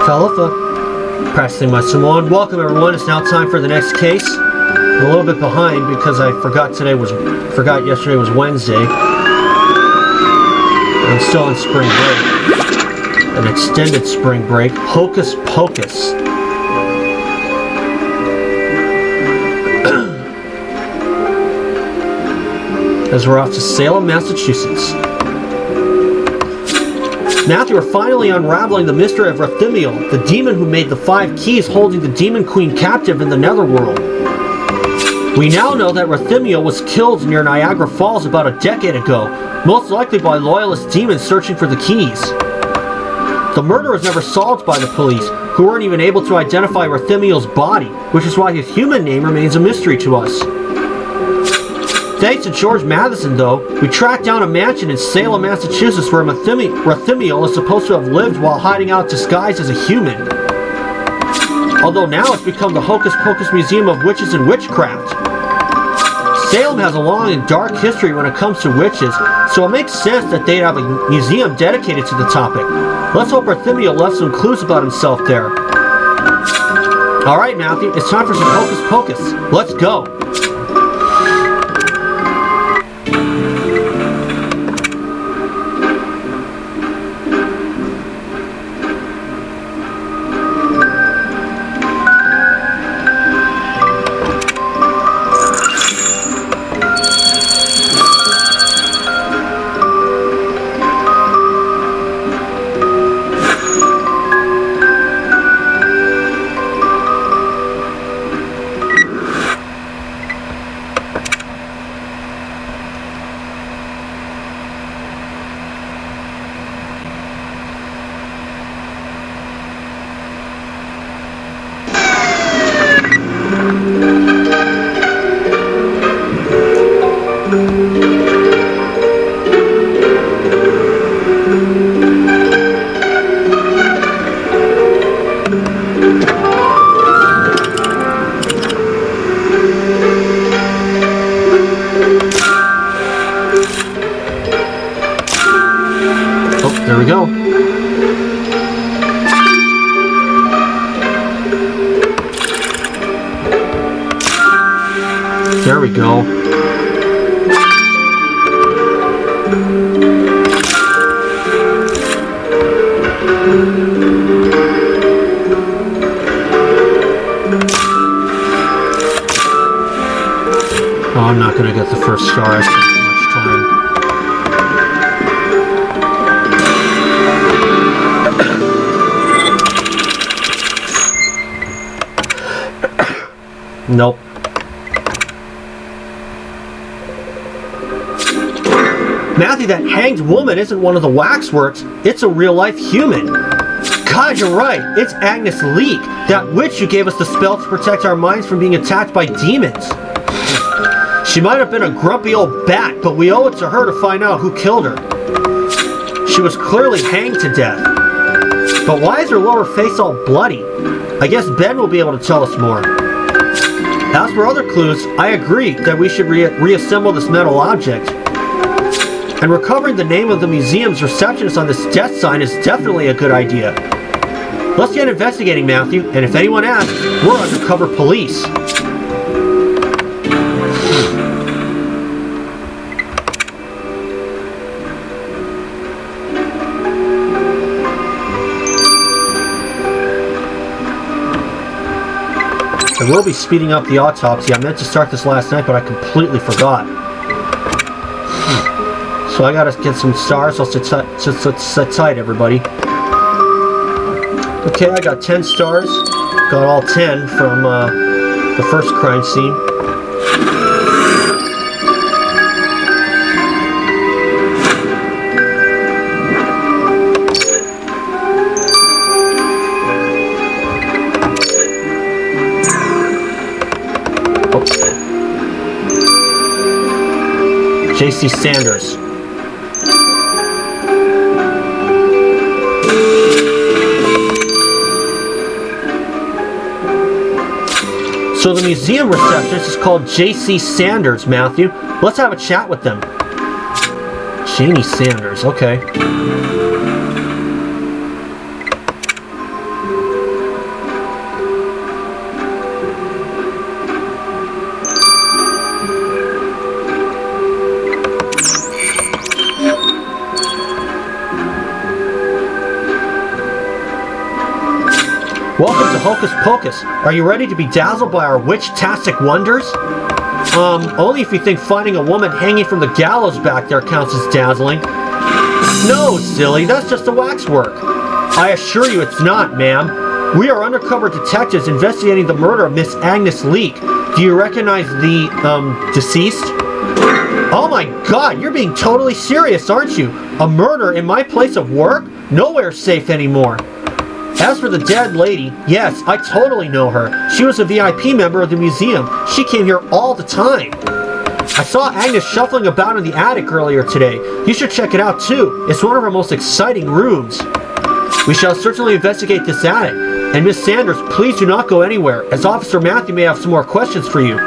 Talitha, practicing my Samoan. Welcome everyone. It's now time for the next case. I'm a little bit behind because I forgot yesterday was Wednesday. I'm still on spring break. An extended spring break. Hocus Pocus. As we're off to Salem, Massachusetts. Matthew, we're finally unraveling the mystery of Rathimiel, the demon who made the 5 keys holding the demon queen captive in the netherworld. We now know that Rathimiel was killed near Niagara Falls about a decade ago, most likely by loyalist demons searching for the keys. The murder was never solved by the police, who weren't even able to identify Rathimiel's body, which is why his human name remains a mystery to us. Thanks to George Matheson, though, we tracked down a mansion in Salem, Massachusetts where Rathimiel is supposed to have lived while hiding out disguised as a human. Although now it's become the Hocus Pocus Museum of Witches and Witchcraft. Salem has a long and dark history when it comes to witches, so it makes sense that they'd have a museum dedicated to the topic. Let's hope Rathimiel left some clues about himself there. Alright, Matthew, it's time for some Hocus Pocus. Let's go! There we go. There we go. Oh, I'm not gonna get the first star. I spent too much time. Nope. Matthew, that hanged woman isn't one of the waxworks. It's a real-life human. God, you're right. It's Agnes Leek, that witch who gave us the spell to protect our minds from being attacked by demons. She might have been a grumpy old bat, but we owe it to her to find out who killed her. She was clearly hanged to death. But why is her lower face all bloody? I guess Ben will be able to tell us more. As for other clues, I agree that we should reassemble this metal object. And recovering the name of the museum's receptionist on this death sign is definitely a good idea. Let's get investigating, Matthew, and if anyone asks, we're undercover police. I will be speeding up the autopsy. I meant to start this last night, but I completely forgot. So I gotta get some stars. I'll sit tight, everybody. Okay, I got 10 stars. Got all 10 from the first crime scene. J.C. Sanders. So the museum receptionist is called J.C. Sanders, Matthew. Let's have a chat with them. Janie Sanders, okay. Hocus Pocus. Are you ready to be dazzled by our witch-tastic wonders? Only if you think finding a woman hanging from the gallows back there counts as dazzling. No, silly, that's just the waxwork. I assure you it's not, ma'am. We are undercover detectives investigating the murder of Miss Agnes Leak. Do you recognize the, deceased? Oh my god, you're being totally serious, aren't you? A murder in my place of work? Nowhere's safe anymore. As for the dead lady, yes, I totally know her. She was a VIP member of the museum. She came here all the time. I saw Agnes shuffling about in the attic earlier today. You should check it out too. It's one of our most exciting rooms. We shall certainly investigate this attic. And Miss Sanders, please do not go anywhere, as Officer Matthew may have some more questions for you.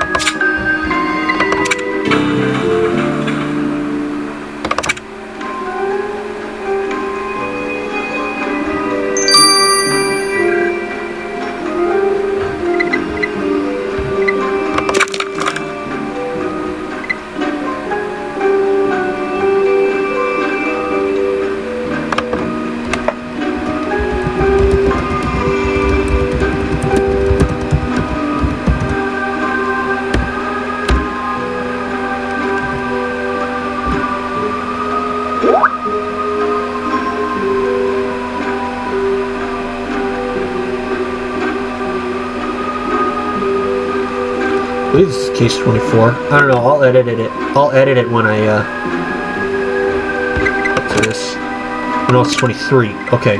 I believe this is case 24. I don't know, I'll edit it. I'll edit it when I, get to this. No, it's 23. Okay.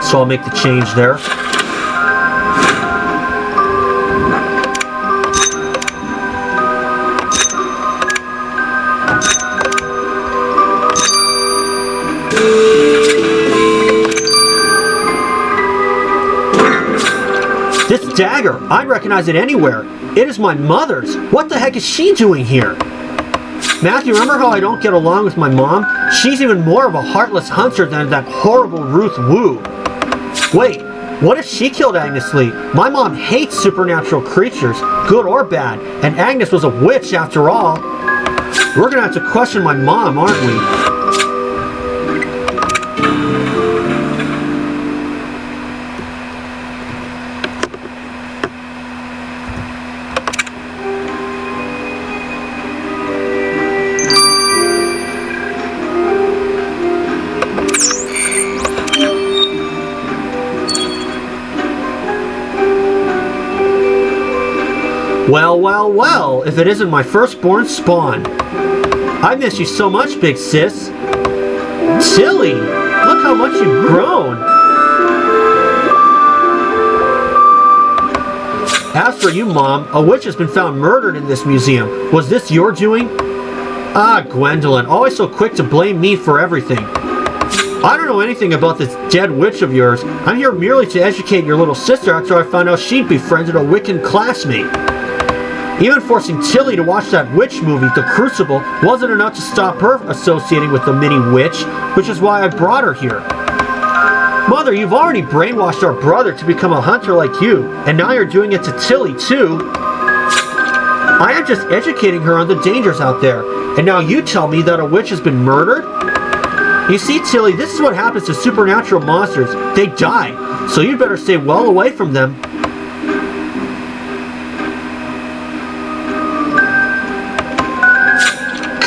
So I'll make the change there. This dagger, I'd recognize it anywhere. It is my mother's. What the heck is she doing here? Matthew, remember how I don't get along with my mom? She's even more of a heartless hunter than that horrible Ruth Wu. Wait, what if she killed Agnes Lee? My mom hates supernatural creatures, good or bad, and Agnes was a witch after all. We're gonna have to question my mom, aren't we? Well, well, well, if it isn't my firstborn spawn. I miss you so much, big sis. Tilly, look how much you've grown. As for you, Mom, a witch has been found murdered in this museum. Was this your doing? Ah, Gwendolyn, always so quick to blame me for everything. I don't know anything about this dead witch of yours. I'm here merely to educate your little sister after I found out she'd befriended a Wiccan classmate. Even forcing Tilly to watch that witch movie, The Crucible, wasn't enough to stop her associating with the mini witch, which is why I brought her here. Mother, you've already brainwashed our brother to become a hunter like you, and now you're doing it to Tilly too. I am just educating her on the dangers out there, and now you tell me that a witch has been murdered? You see, Tilly, this is what happens to supernatural monsters. They die, so you'd better stay well away from them.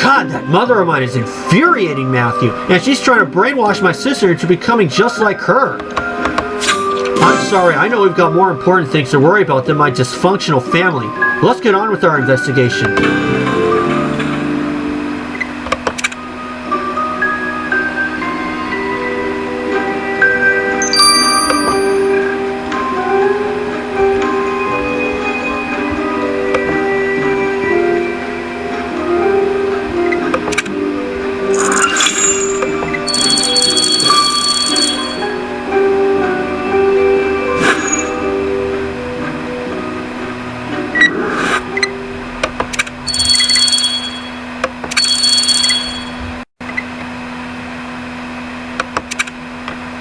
God, that mother of mine is infuriating, Matthew, and she's trying to brainwash my sister into becoming just like her. I'm sorry, I know we've got more important things to worry about than my dysfunctional family. Let's get on with our investigation.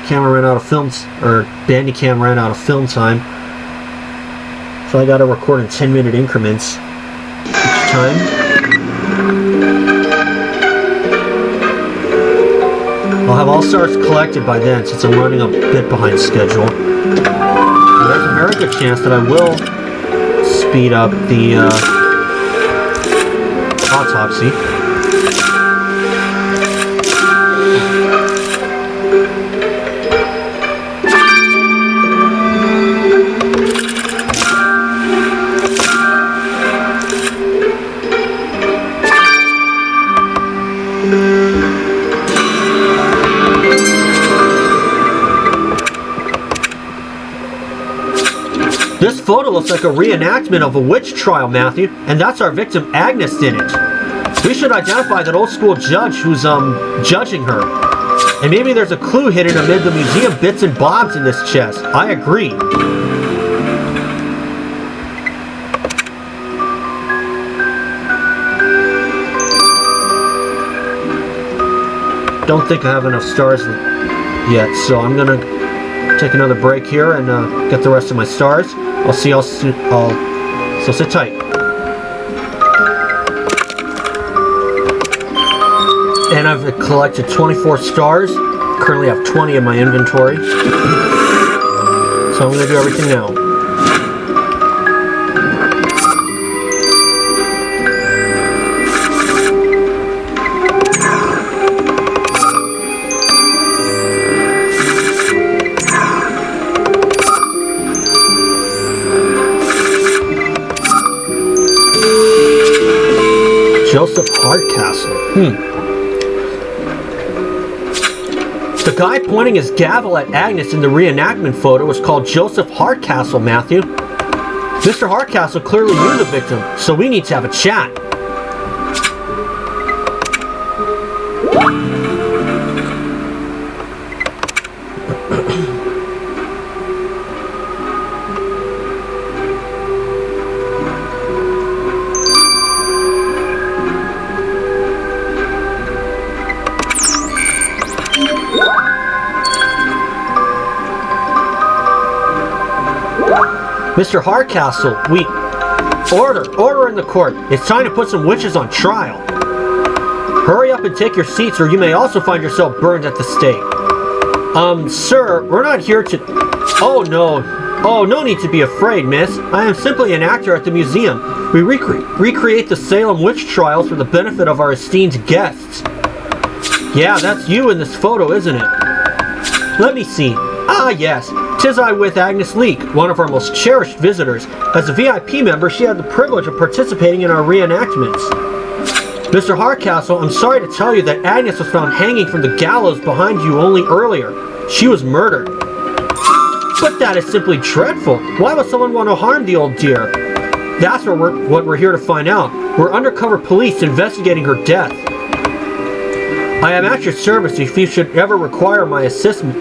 Camera ran out of films, or Bandicam ran out of film time, so I gotta record in 10-minute increments each time. I'll have all stars collected by then, since I'm running a bit behind schedule. And there's a very good chance that I will speed up the autopsy. This photo looks like a reenactment of a witch trial, Matthew, and that's our victim Agnes in it. We should identify that old school judge who's judging her. And maybe there's a clue hidden amid the museum bits and bobs in this chest. I agree. Don't think I have enough stars yet, so I'm gonna take another break here and get the rest of my stars. I'll see y'all soon. So sit tight. And I've collected 24 stars. Currently have 20 in my inventory. So I'm gonna do everything now. Joseph Hardcastle. The guy pointing his gavel at Agnes in the reenactment photo was called Joseph Hardcastle, Matthew. Mr. Hardcastle clearly knew the victim, so we need to have a chat. Mr. Hardcastle, Order in the court. It's time to put some witches on trial. Hurry up and take your seats, or you may also find yourself burned at the stake. Sir, we're not here to... Oh, no. Oh, no need to be afraid, miss. I am simply an actor at the museum. We recreate the Salem witch trials for the benefit of our esteemed guests. Yeah, that's you in this photo, isn't it? Let me see. Ah, yes. 'Tis I with Agnes Leek, one of our most cherished visitors. As a VIP member, she had the privilege of participating in our reenactments. Mr. Hardcastle, I'm sorry to tell you that Agnes was found hanging from the gallows behind you only earlier. She was murdered. But that is simply dreadful. Why would someone want to harm the old dear? That's what we're here to find out. We're undercover police investigating her death. I am at your service if you should ever require my assistance.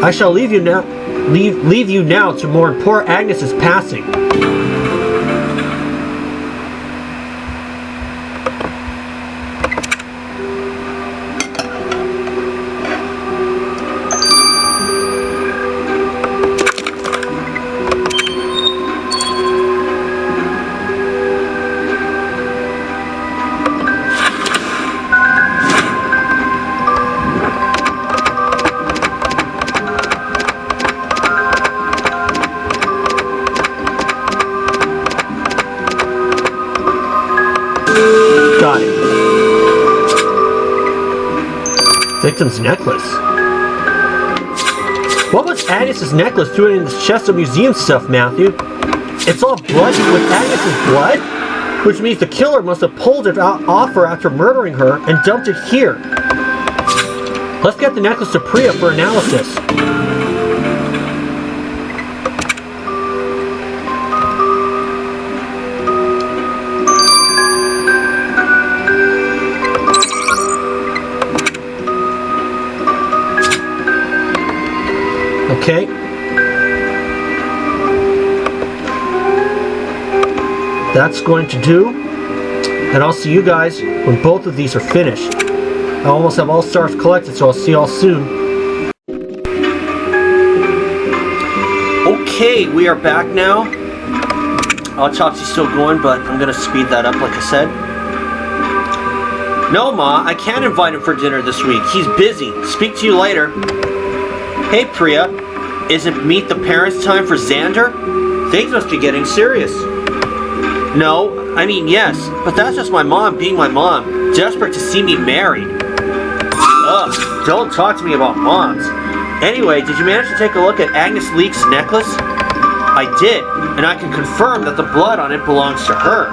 I shall leave you now to mourn poor Agnes's passing. Got it. Victim's necklace. What was Agnes's necklace doing in this chest of museum stuff, Matthew? It's all bloody with Agnes's blood? Which means the killer must have pulled it off her after murdering her and dumped it here. Let's get the necklace to Priya for analysis. Okay. That's going to do. And I'll see you guys when both of these are finished. I almost have all stars collected, so I'll see y'all soon. Okay, we are back now. Autopsy's still going, but I'm going to speed that up like I said. No, Ma, I can't invite him for dinner this week. He's busy. Speak to you later. Hey, Priya. Isn't meet the parents time for Xander? Things must be getting serious. No, I mean yes, but that's just my mom being my mom, desperate to see me married. Ugh, don't talk to me about moms. Anyway, did you manage to take a look at Agnes Leek's necklace? I did, and I can confirm that the blood on it belongs to her.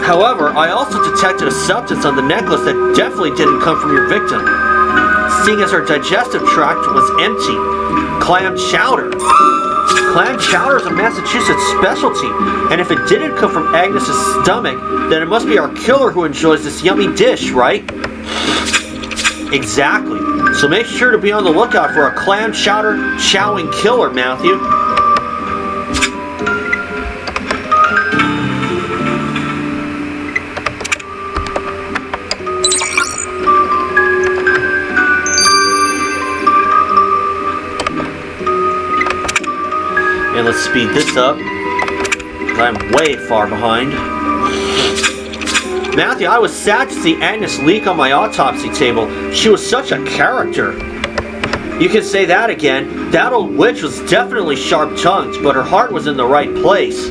However, I also detected a substance on the necklace that definitely didn't come from your victim, seeing as her digestive tract was empty. Clam chowder. Clam chowder is a Massachusetts specialty, and if it didn't come from Agnes's stomach, then it must be our killer who enjoys this yummy dish, right? Exactly. So make sure to be on the lookout for a clam chowder chowing killer, Matthew. And let's speed this up. I'm way far behind. Matthew, I was sad to see Agnes Leek on my autopsy table. She was such a character. You can say that again. That old witch was definitely sharp-tongued, but her heart was in the right place.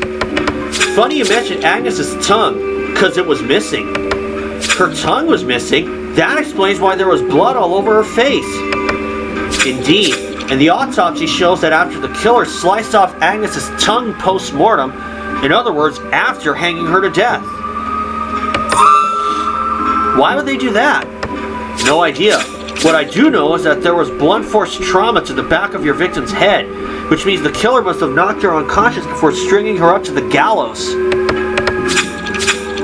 Funny you mentioned Agnes's tongue, because it was missing. Her tongue was missing. That explains why there was blood all over her face. Indeed, and the autopsy shows that after the killer sliced off Agnes's tongue post-mortem, in other words, after hanging her to death. Why would they do that? No idea. What I do know is that there was blunt force trauma to the back of your victim's head, which means the killer must have knocked her unconscious before stringing her up to the gallows.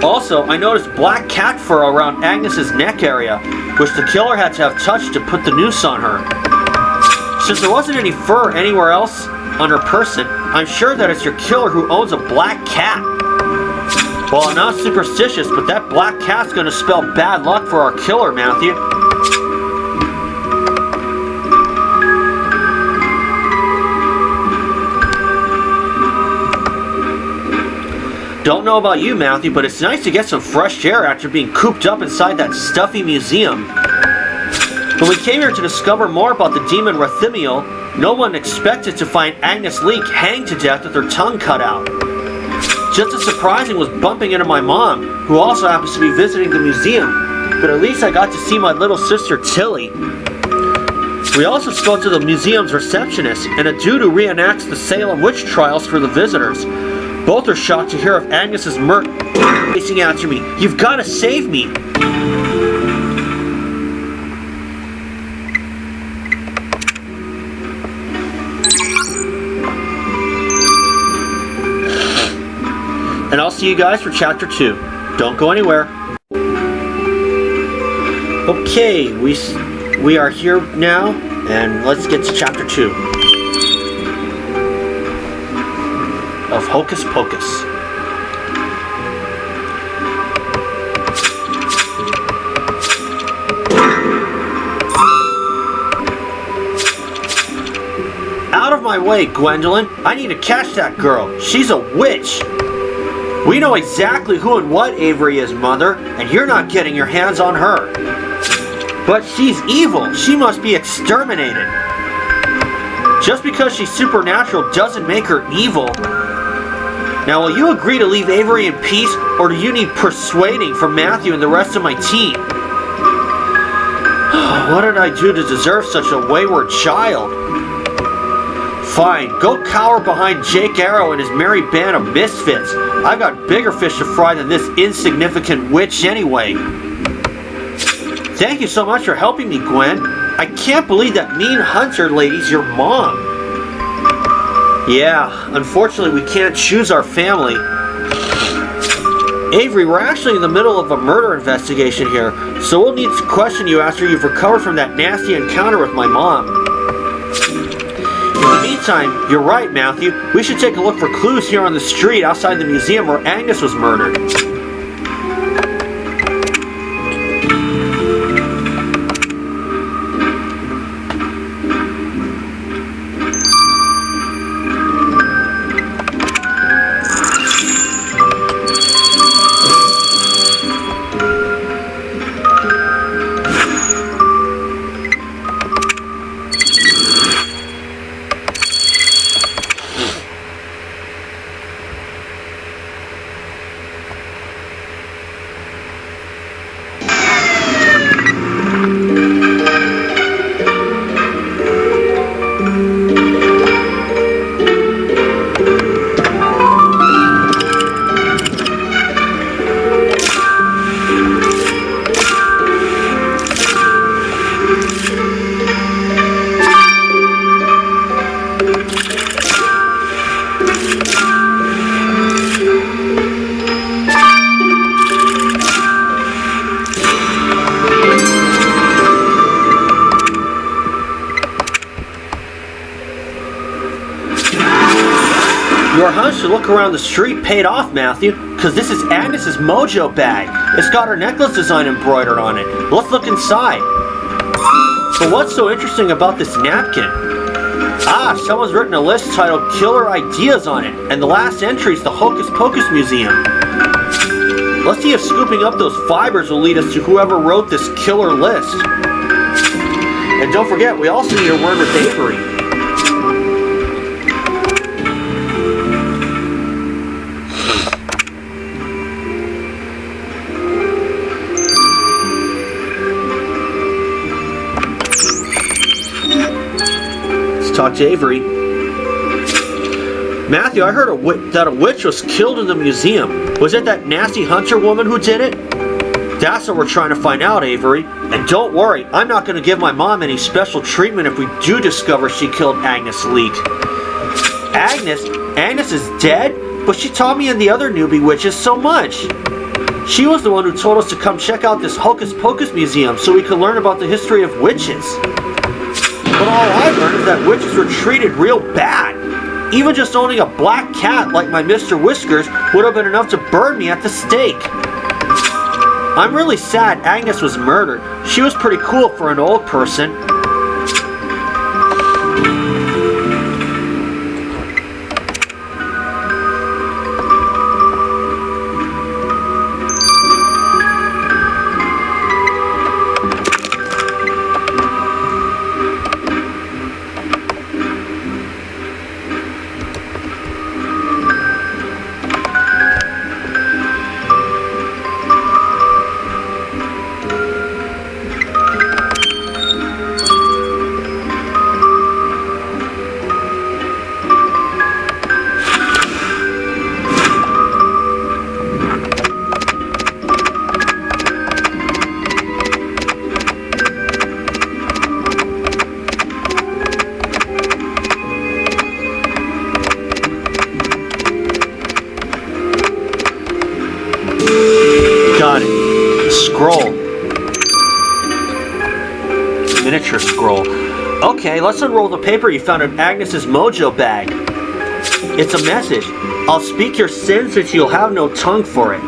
Also, I noticed black cat fur around Agnes's neck area, which the killer had to have touched to put the noose on her. Since there wasn't any fur anywhere else on her person, I'm sure that it's your killer who owns a black cat. Well, I'm not superstitious, but that black cat's gonna spell bad luck for our killer, Matthew. Don't know about you, Matthew, but it's nice to get some fresh air after being cooped up inside that stuffy museum. When we came here to discover more about the demon Rathimiel, no one expected to find Agnes Leek hanged to death with her tongue cut out. Just as surprising was bumping into my mom, who also happens to be visiting the museum, but at least I got to see my little sister Tilly. We also spoke to the museum's receptionist and a dude who reenacts the Salem witch trials for the visitors. Both are shocked to hear of Agnes's murder. Chasing after me. You've got to save me. And I'll see you guys for Chapter 2. Don't go anywhere. Okay, we are here now, and let's get to Chapter 2 of Hocus Pocus. Out of my way, Gwendolyn. I need to catch that girl. She's a witch. We know exactly who and what Avery is, Mother, and you're not getting your hands on her. But she's evil. She must be exterminated. Just because she's supernatural doesn't make her evil. Now, will you agree to leave Avery in peace, or do you need persuading from Matthew and the rest of my team? What did I do to deserve such a wayward child? Fine, go cower behind Jake Arrow and his merry band of misfits. I've got bigger fish to fry than this insignificant witch anyway. Thank you so much for helping me, Gwen. I can't believe that mean hunter lady's your mom. Yeah, unfortunately we can't choose our family. Avery, we're actually in the middle of a murder investigation here, so we'll need to question you after you've recovered from that nasty encounter with my mom. In the meantime, you're right, Matthew. We should take a look for clues here on the street outside the museum where Agnes was murdered. Your hunch to look around the street paid off, Matthew, because this is Agnes's mojo bag. It's got her necklace design embroidered on it. Let's look inside. But what's so interesting about this napkin? Ah, someone's written a list titled Killer Ideas on it, and the last entry is the Hocus Pocus Museum. Let's see if scooping up those fibers will lead us to whoever wrote this killer list. And don't forget, we also need a word with Avery. Talk to Avery. Matthew, I heard that a witch was killed in the museum. Was it that nasty hunter woman who did it? That's what we're trying to find out, Avery. And don't worry, I'm not going to give my mom any special treatment if we do discover she killed Agnes Leek. Agnes? Agnes is dead? But she taught me and the other newbie witches so much. She was the one who told us to come check out this Hocus Pocus museum so we could learn about the history of witches. But all I've learned is that witches were treated real bad. Even just owning a black cat like my Mr. Whiskers would have been enough to burn me at the stake. I'm really sad Agnes was murdered. She was pretty cool for an old person. Got it. Scroll. Miniature scroll. Okay, let's unroll the paper you found in Agnes's mojo bag. It's a message. I'll speak your sins since you'll have no tongue for it.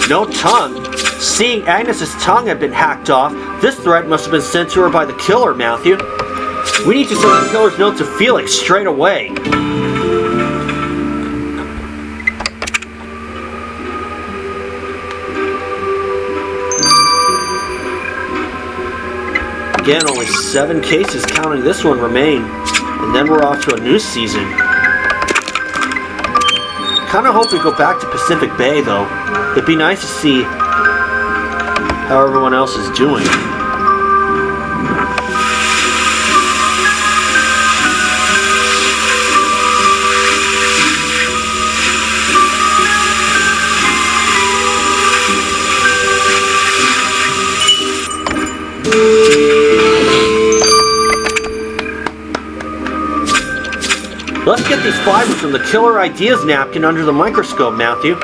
No tongue? Seeing Agnes's tongue had been hacked off, this threat must have been sent to her by the killer, Matthew. We need to send the killer's note to Felix straight away. Again, only 7 cases counting this one remain, and then we're off to a new season. Kinda hope we go back to Pacific Bay though. It'd be nice to see how everyone else is doing. Let's get these fibers from the Killer Ideas napkin under the microscope, Matthew.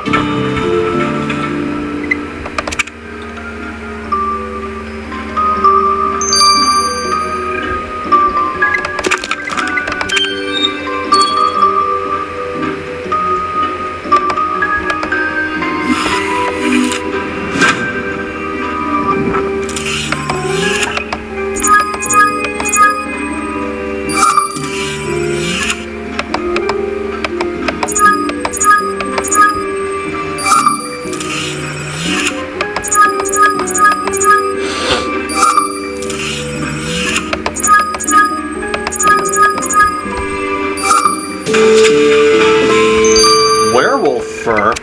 Werewolf fur?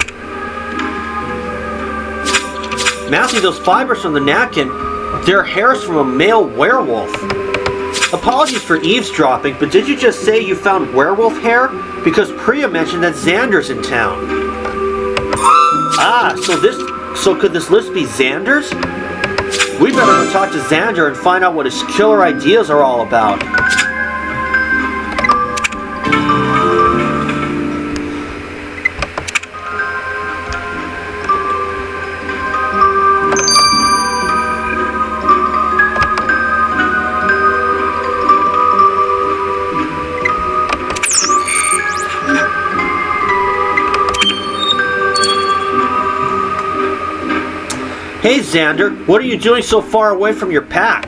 Matthew, those fibers from the napkin, they're hairs from a male werewolf. Apologies for eavesdropping, but did you just say you found werewolf hair? Because Priya mentioned that Xander's in town. Ah, so could this list be Xander's? We better go talk to Xander and find out what his killer ideas are all about. Hey Xander, what are you doing so far away from your pack?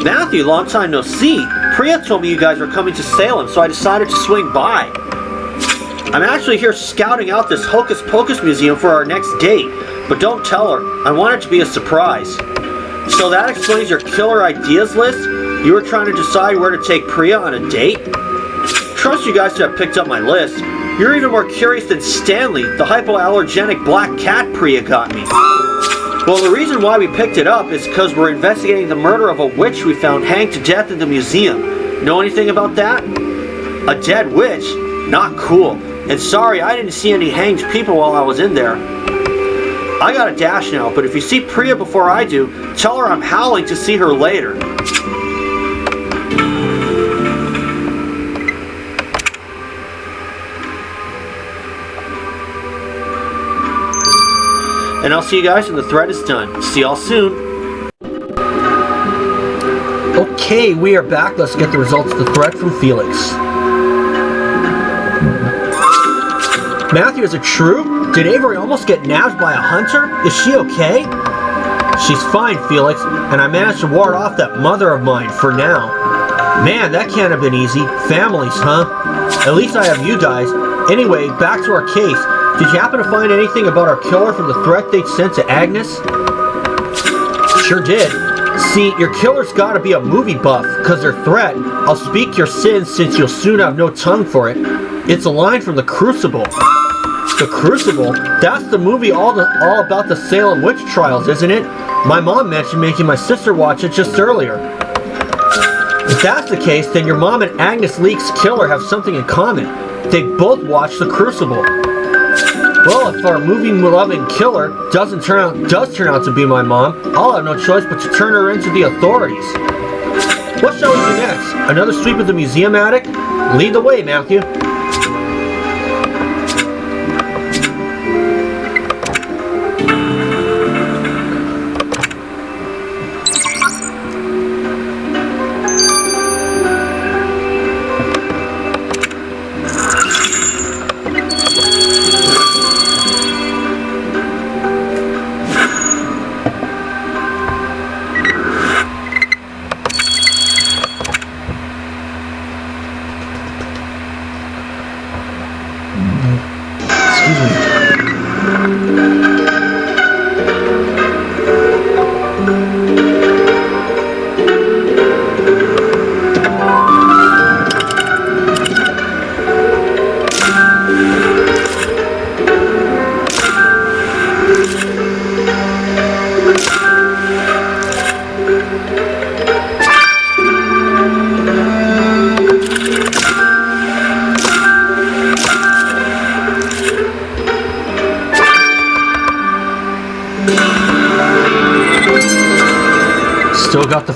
Matthew, long time no see. Priya told me you guys were coming to Salem, so I decided to swing by. I'm actually here scouting out this Hocus Pocus museum for our next date, but don't tell her. I want it to be a surprise. So that explains your killer ideas list? You were trying to decide where to take Priya on a date? Trust you guys to have picked up my list. You're even more curious than Stanley, the hypoallergenic black cat Priya got me. Well, the reason why we picked it up is because we're investigating the murder of a witch we found hanged to death in the museum. Know anything about that? A dead witch? Not cool. And sorry, I didn't see any hanged people while I was in there. I gotta dash now, but if you see Priya before I do, tell her I'm howling to see her later. And I'll see you guys when the thread is done. See y'all soon. Okay, we are back. Let's get the results of the thread from Felix. Matthew, is it true? Did Avery almost get nabbed by a hunter? Is she okay? She's fine, Felix, and I managed to ward off that mother of mine for now. Man, that can't have been easy. Families, huh? At least I have you guys. Anyway, back to our case. Did you happen to find anything about our killer from the threat they'd sent to Agnes? Sure did. See, your killer's gotta be a movie buff, cause their threat, I'll speak your sins since you'll soon have no tongue for it. It's a line from The Crucible. The Crucible? That's the movie all about the Salem witch trials, isn't it? My mom mentioned making my sister watch it just earlier. If that's the case, then your mom and Agnes Leake's killer have something in common. They both watched The Crucible. Well, if our movie-loving killer does turn out to be my mom, I'll have no choice but to turn her into the authorities. What shall we do next? Another sweep of the museum attic? Lead the way, Matthew.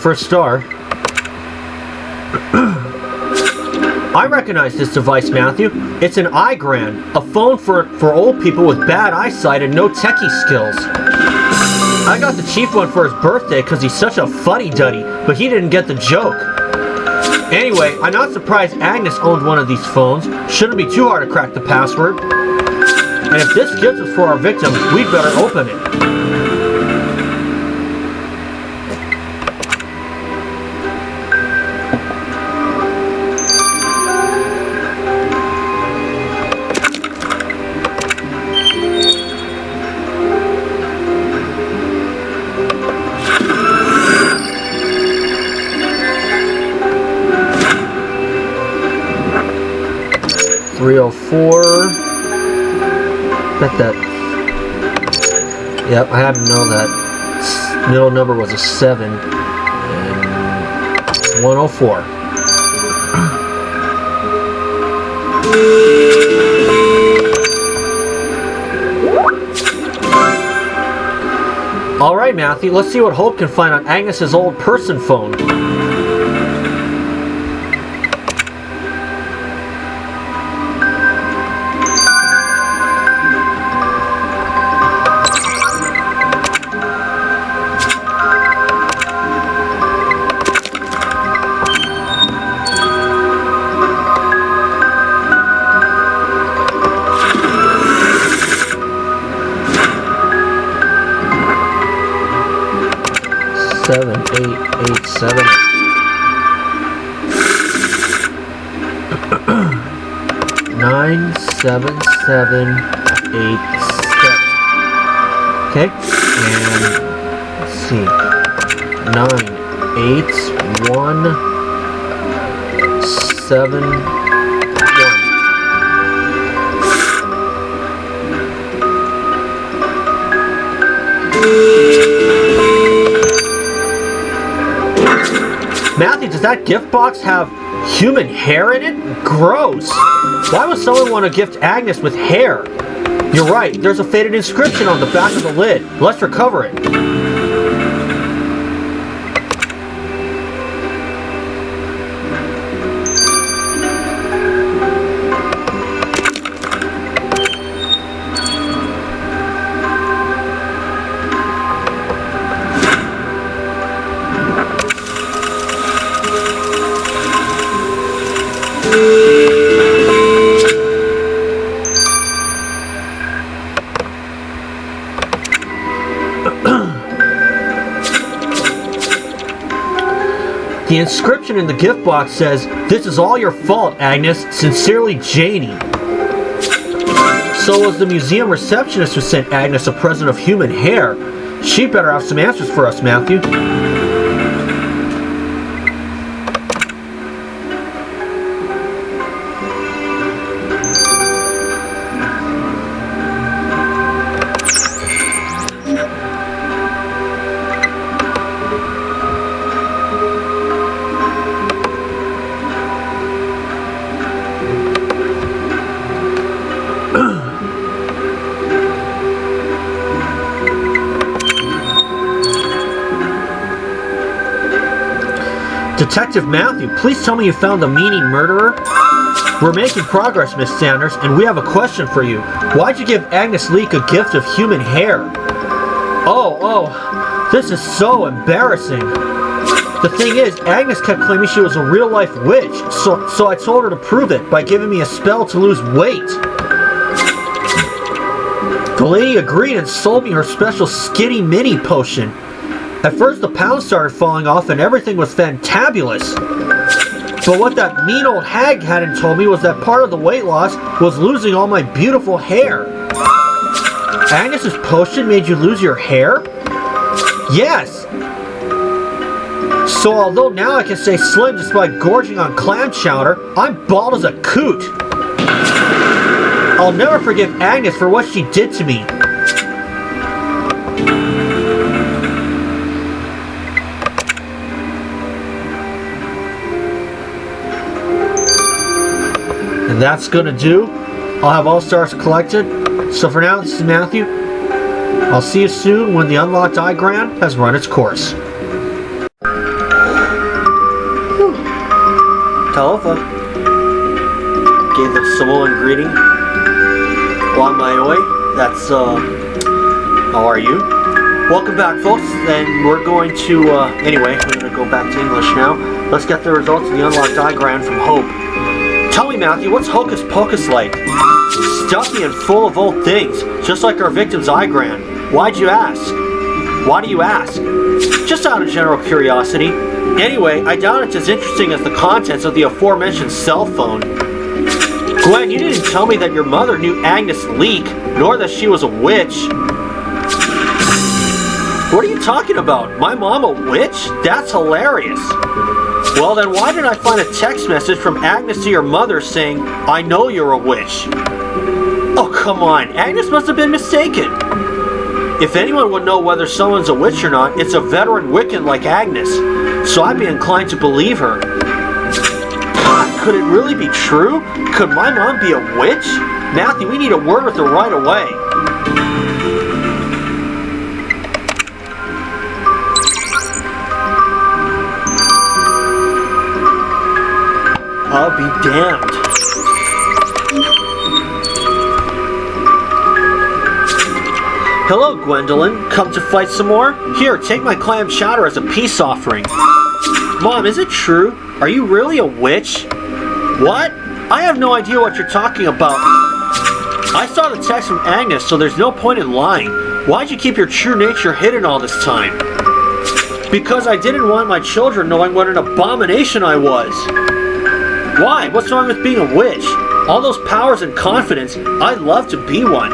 1st star. I recognize this device, Matthew. It's an iGran, a phone for old people with bad eyesight and no techie skills. I got the chief one for his birthday because he's such a fuddy-duddy, but he didn't get the joke. Anyway, I'm not surprised Agnes owned one of these phones. Shouldn't be too hard to crack the password. And if this gift is for our victim, we'd better open it. Bet that. Yep, I had to know that. Middle number was a 7. And 104. Alright, Matthew, let's see what Hope can find on Agnes's old person phone. 7. 9, 7, 7, 8, 7. Okay, and let's see. 9, 8, 1, 7, 1. Matthew, does that gift box have human hair in it? Gross! Why would someone want to gift Agnes with hair? You're right, there's a faded inscription on the back of the lid. Let's recover it. The inscription in the gift box says, "This is all your fault, Agnes. Sincerely, Janie." So was the museum receptionist who sent Agnes a present of human hair. She better have some answers for us, Matthew. Detective Matthew, please tell me you found the meaning murderer. We're making progress, Miss Sanders, and we have a question for you. Why'd you give Agnes Leek a gift of human hair? Oh, this is so embarrassing. The thing is, Agnes kept claiming she was a real-life witch, so I told her to prove it by giving me a spell to lose weight. The lady agreed and sold me her special skinny mini potion. At first the pounds started falling off and everything was fantabulous. But what that mean old hag hadn't told me was that part of the weight loss was losing all my beautiful hair. Agnes's potion made you lose your hair? Yes! So although now I can stay slim just by gorging on clam chowder, I'm bald as a coot. I'll never forgive Agnes for what she did to me. And that's gonna do. I'll have all stars collected. So for now, this is Matthew. I'll see you soon when the unlocked diagram has run its course. Talofa gave the Samoan greeting. On my way. That's how are you? Welcome back, folks. And we're going to anyway, we're gonna go back to English now. Let's get the results of the unlocked diagram from Hope. Tell me, Matthew, what's Hocus Pocus like? Stuffy and full of old things, just like our victim's diagram. Why'd you ask? Why do you ask? Just out of general curiosity. Anyway, I doubt it's as interesting as the contents of the aforementioned cell phone. Gwen, you didn't tell me that your mother knew Agnes Leek, nor that she was a witch. What are you talking about? My mom a witch? That's hilarious. Well then, why didn't I find a text message from Agnes to your mother saying, "I know you're a witch"? Oh, come on. Agnes must have been mistaken. If anyone would know whether someone's a witch or not, it's a veteran Wiccan like Agnes. So I'd be inclined to believe her. God, could it really be true? Could my mom be a witch? Matthew, we need a word with her right away. I'll be damned. Hello, Gwendolyn. Come to fight some more? Here, take my clam chowder as a peace offering. Mom, is it true? Are you really a witch? What? I have no idea what you're talking about. I saw the text from Agnes, so there's no point in lying. Why'd you keep your true nature hidden all this time? Because I didn't want my children knowing what an abomination I was. Why? What's wrong with being a witch? All those powers and confidence, I'd love to be one.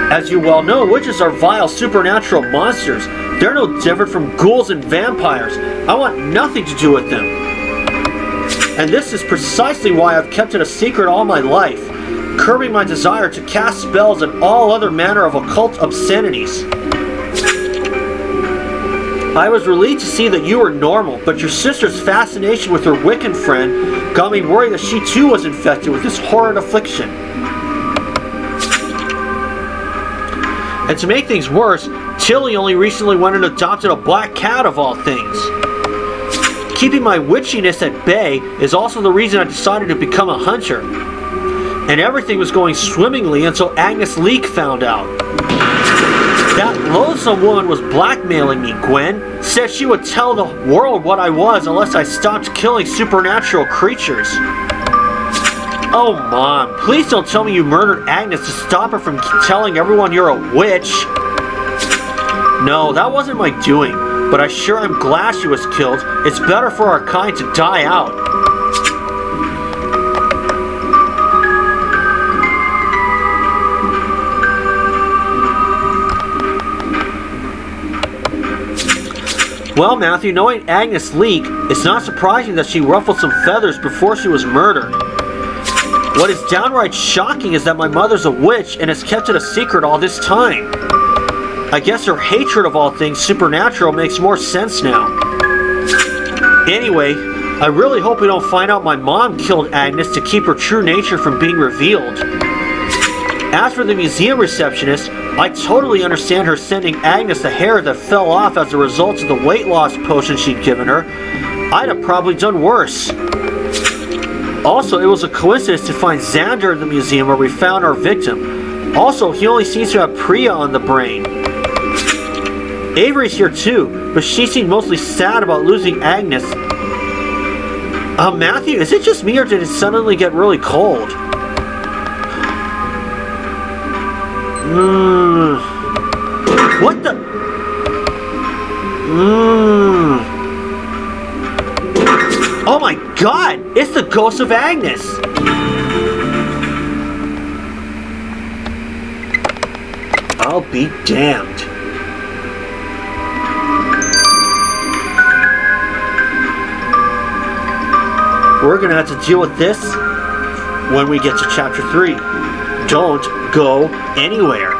As you well know, witches are vile supernatural monsters. They're no different from ghouls and vampires. I want nothing to do with them. And this is precisely why I've kept it a secret all my life, curbing my desire to cast spells and all other manner of occult obscenities. I was relieved to see that you were normal, but your sister's fascination with her Wiccan friend got me worried that she too was infected with this horrid affliction. And to make things worse, Tilly only recently went and adopted a black cat of all things. Keeping my witchiness at bay is also the reason I decided to become a hunter. And everything was going swimmingly until Agnes Leek found out. That loathsome woman was blackmailing me, Gwen. Said she would tell the world what I was unless I stopped killing supernatural creatures. Oh, Mom, please don't tell me you murdered Agnes to stop her from telling everyone you're a witch. No, that wasn't my doing, but I sure am glad she was killed. It's better for our kind to die out. Well, Matthew, knowing Agnes Leek, it's not surprising that she ruffled some feathers before she was murdered. What is downright shocking is that my mother's a witch and has kept it a secret all this time. I guess her hatred of all things supernatural makes more sense now. Anyway, I really hope we don't find out my mom killed Agnes to keep her true nature from being revealed. As for the museum receptionist, I totally understand her sending Agnes the hair that fell off as a result of the weight loss potion she'd given her. I'd have probably done worse. Also, it was a coincidence to find Xander in the museum where we found our victim. Also, he only seems to have Priya on the brain. Avery's here too, but she seemed mostly sad about losing Agnes. Matthew, is it just me or did it suddenly get really cold? What the? Oh my God! It's the ghost of Agnes! I'll be damned. We're gonna have to deal with this when we get to chapter 3. Don't go anywhere.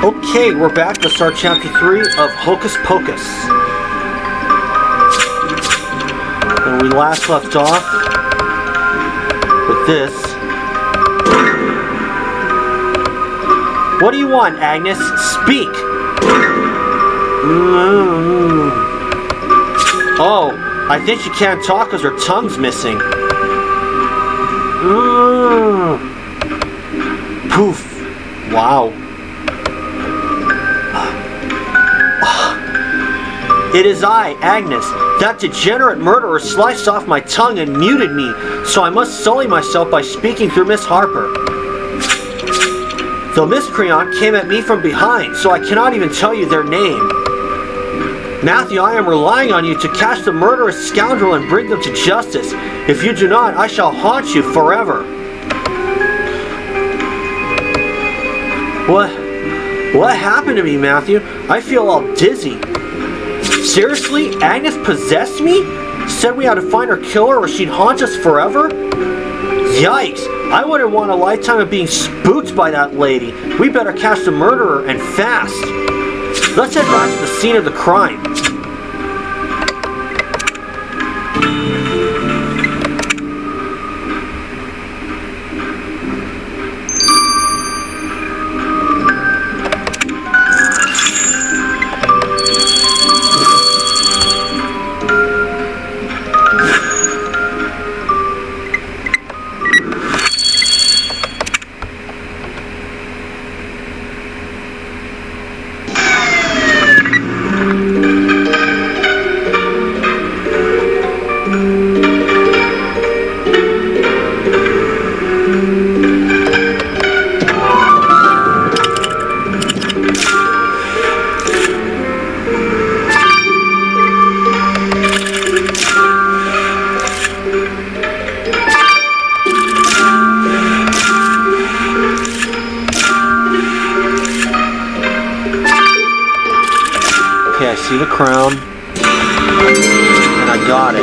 Okay, we're back to start chapter 3 of Hocus Pocus. And we last left off with this. What do you want, Agnes? Speak! Oh, I think she can't talk because her tongue's missing. Poof. Wow. It is I, Agnes. That degenerate murderer sliced off my tongue and muted me, so I must sully myself by speaking through Miss Harper. The miscreant came at me from behind, so I cannot even tell you their name. Matthew, I am relying on you to catch the murderous scoundrel and bring them to justice. If you do not, I shall haunt you forever. What happened to me, Matthew? I feel all dizzy. Seriously? Agnes possessed me? Said we had to find her killer or she'd haunt us forever? Yikes! I wouldn't want a lifetime of being spooked by that lady. We better catch the murderer and fast. Let's head back to the scene of the crime. crown. And I got it.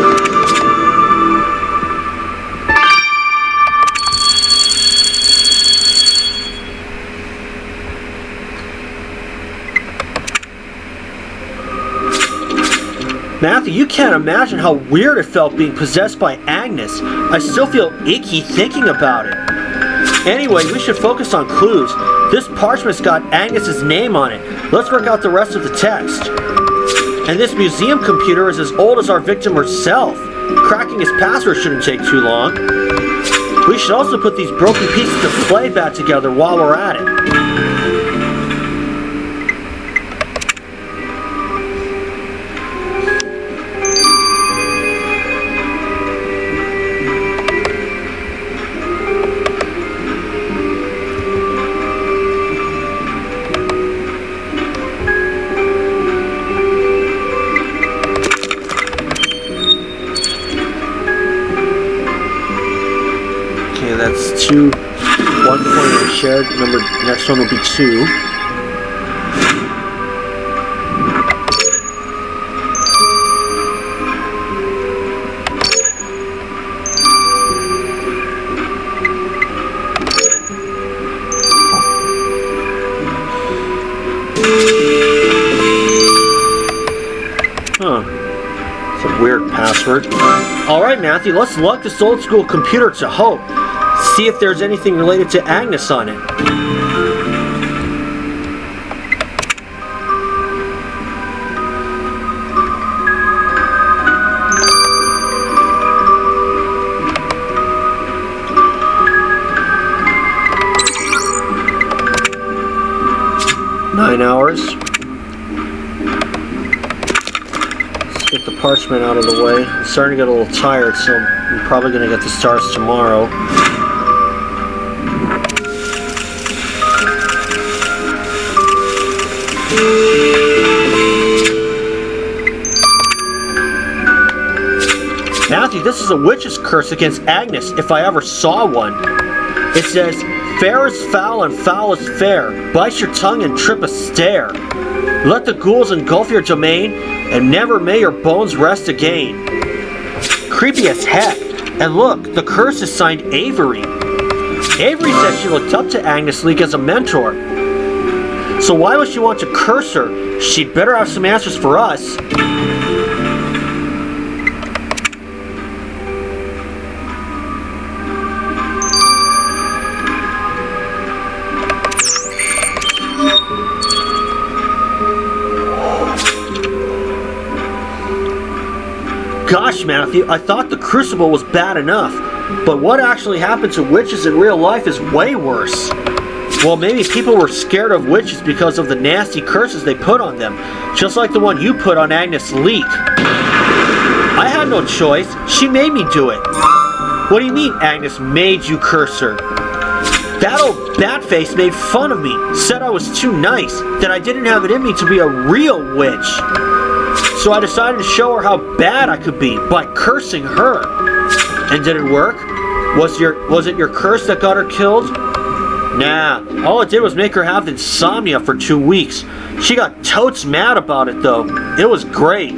Matthew, you can't imagine how weird it felt being possessed by Agnes. I still feel icky thinking about it. Anyway, we should focus on clues. This parchment's got Agnes's name on it. Let's work out the rest of the text. And this museum computer is as old as our victim herself. Cracking his password shouldn't take too long. We should also put these broken pieces of clay back together while we're at it. That's 2. 1 point shared. Number next one will be 2. Huh. It's a weird password. Alright, Matthew, let's lug this old school computer to Hope. See if there's anything related to Agnes on it. Nine hours. Let's get the parchment out of the way. I'm starting to get a little tired, so I'm probably going to get the stars tomorrow. Matthew, this is a witch's curse against Agnes, if I ever saw one. It says, fair is foul and foul is fair. Bite your tongue and trip a stair. Let the ghouls engulf your domain, and never may your bones rest again. Creepy as heck. And look, the curse is signed Avery. Avery says she looked up to Agnes Leak as a mentor. So why would she want to curse her? She'd better have some answers for us. Gosh, Matthew, I thought the crucible was bad enough, but what actually happened to witches in real life is way worse. Well, maybe people were scared of witches because of the nasty curses they put on them, just like the one you put on Agnes Leak. I had no choice. She made me do it. What do you mean Agnes made you curse her? That old batface made fun of me, said I was too nice, that I didn't have it in me to be a real witch. So I decided to show her how bad I could be by cursing her. And did it work? Was it your curse that got her killed? Nah, all it did was make her have insomnia for 2 weeks. She got totes mad about it though. It was great.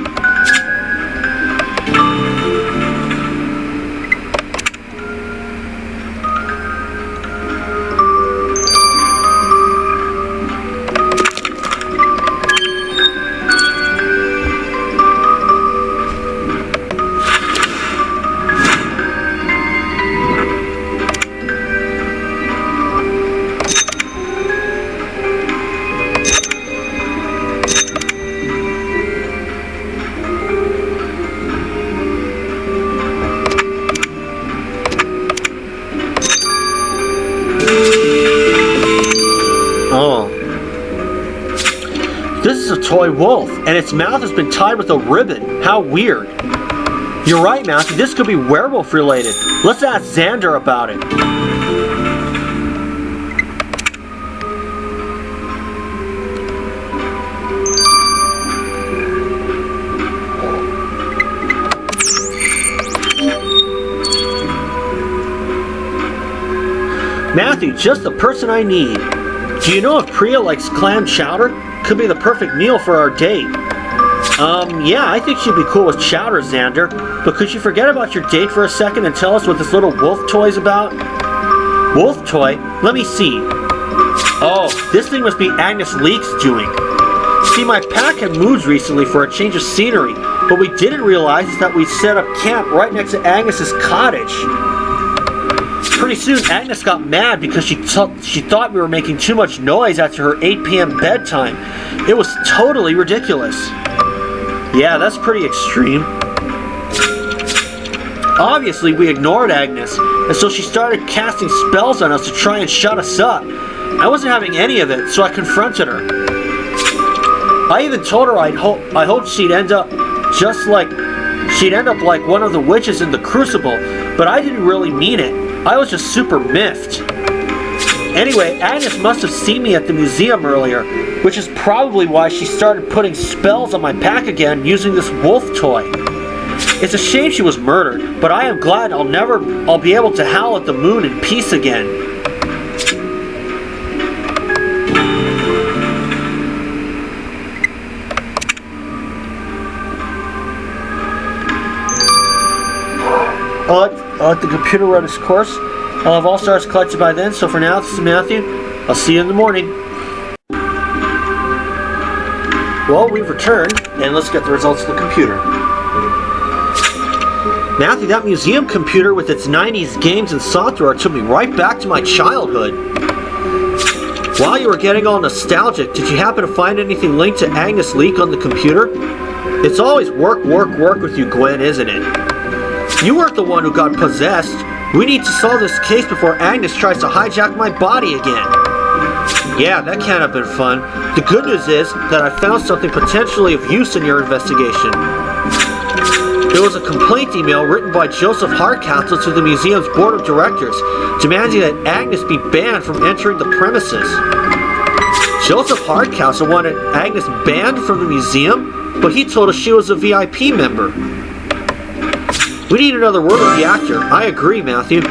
This is a toy wolf, and its mouth has been tied with a ribbon. How weird. You're right, Matthew. This could be werewolf related. Let's ask Xander about it. Matthew, just the person I need. Do you know if Priya likes clam chowder? Could be the perfect meal for our date. Yeah, I think she'd be cool with Chowder, Xander. But could you forget about your date for a second and tell us what this little wolf toy's about? Wolf toy? Let me see. Oh, this thing must be Agnes Leek's doing. See, my pack had moved recently for a change of scenery, but we didn't realize that we'd set up camp right next to Agnes's cottage. Pretty soon, Agnes got mad because she thought we were making too much noise after her 8 p.m. bedtime. It was totally ridiculous. Yeah, that's pretty extreme. Obviously, we ignored Agnes, and so she started casting spells on us to try and shut us up. I wasn't having any of it, so I confronted her. I even told her I hoped she'd end up like one of the witches in the Crucible, but I didn't really mean it. I was just super miffed. Anyway, Agnes must have seen me at the museum earlier, which is probably why she started putting spells on my pack again using this wolf toy. It's a shame she was murdered, but I am glad I'll be able to howl at the moon in peace again. I'll let the computer run its course. I'll have all stars collected by then, so for now, this is Matthew. I'll see you in the morning. Well, we've returned, and let's get the results of the computer. Matthew, that museum computer with its 90s games and software took me right back to my childhood. While you were getting all nostalgic, did you happen to find anything linked to Agnes Leek on the computer? It's always work with you, Gwen, isn't it? You weren't the one who got possessed. We need to solve this case before Agnes tries to hijack my body again. Yeah, that can't have been fun. The good news is that I found something potentially of use in your investigation. There was a complaint email written by Joseph Hardcastle to the museum's board of directors, demanding that Agnes be banned from entering the premises. Joseph Hardcastle wanted Agnes banned from the museum, but he told us she was a VIP member. We need another word with the actor. I agree, Matthew.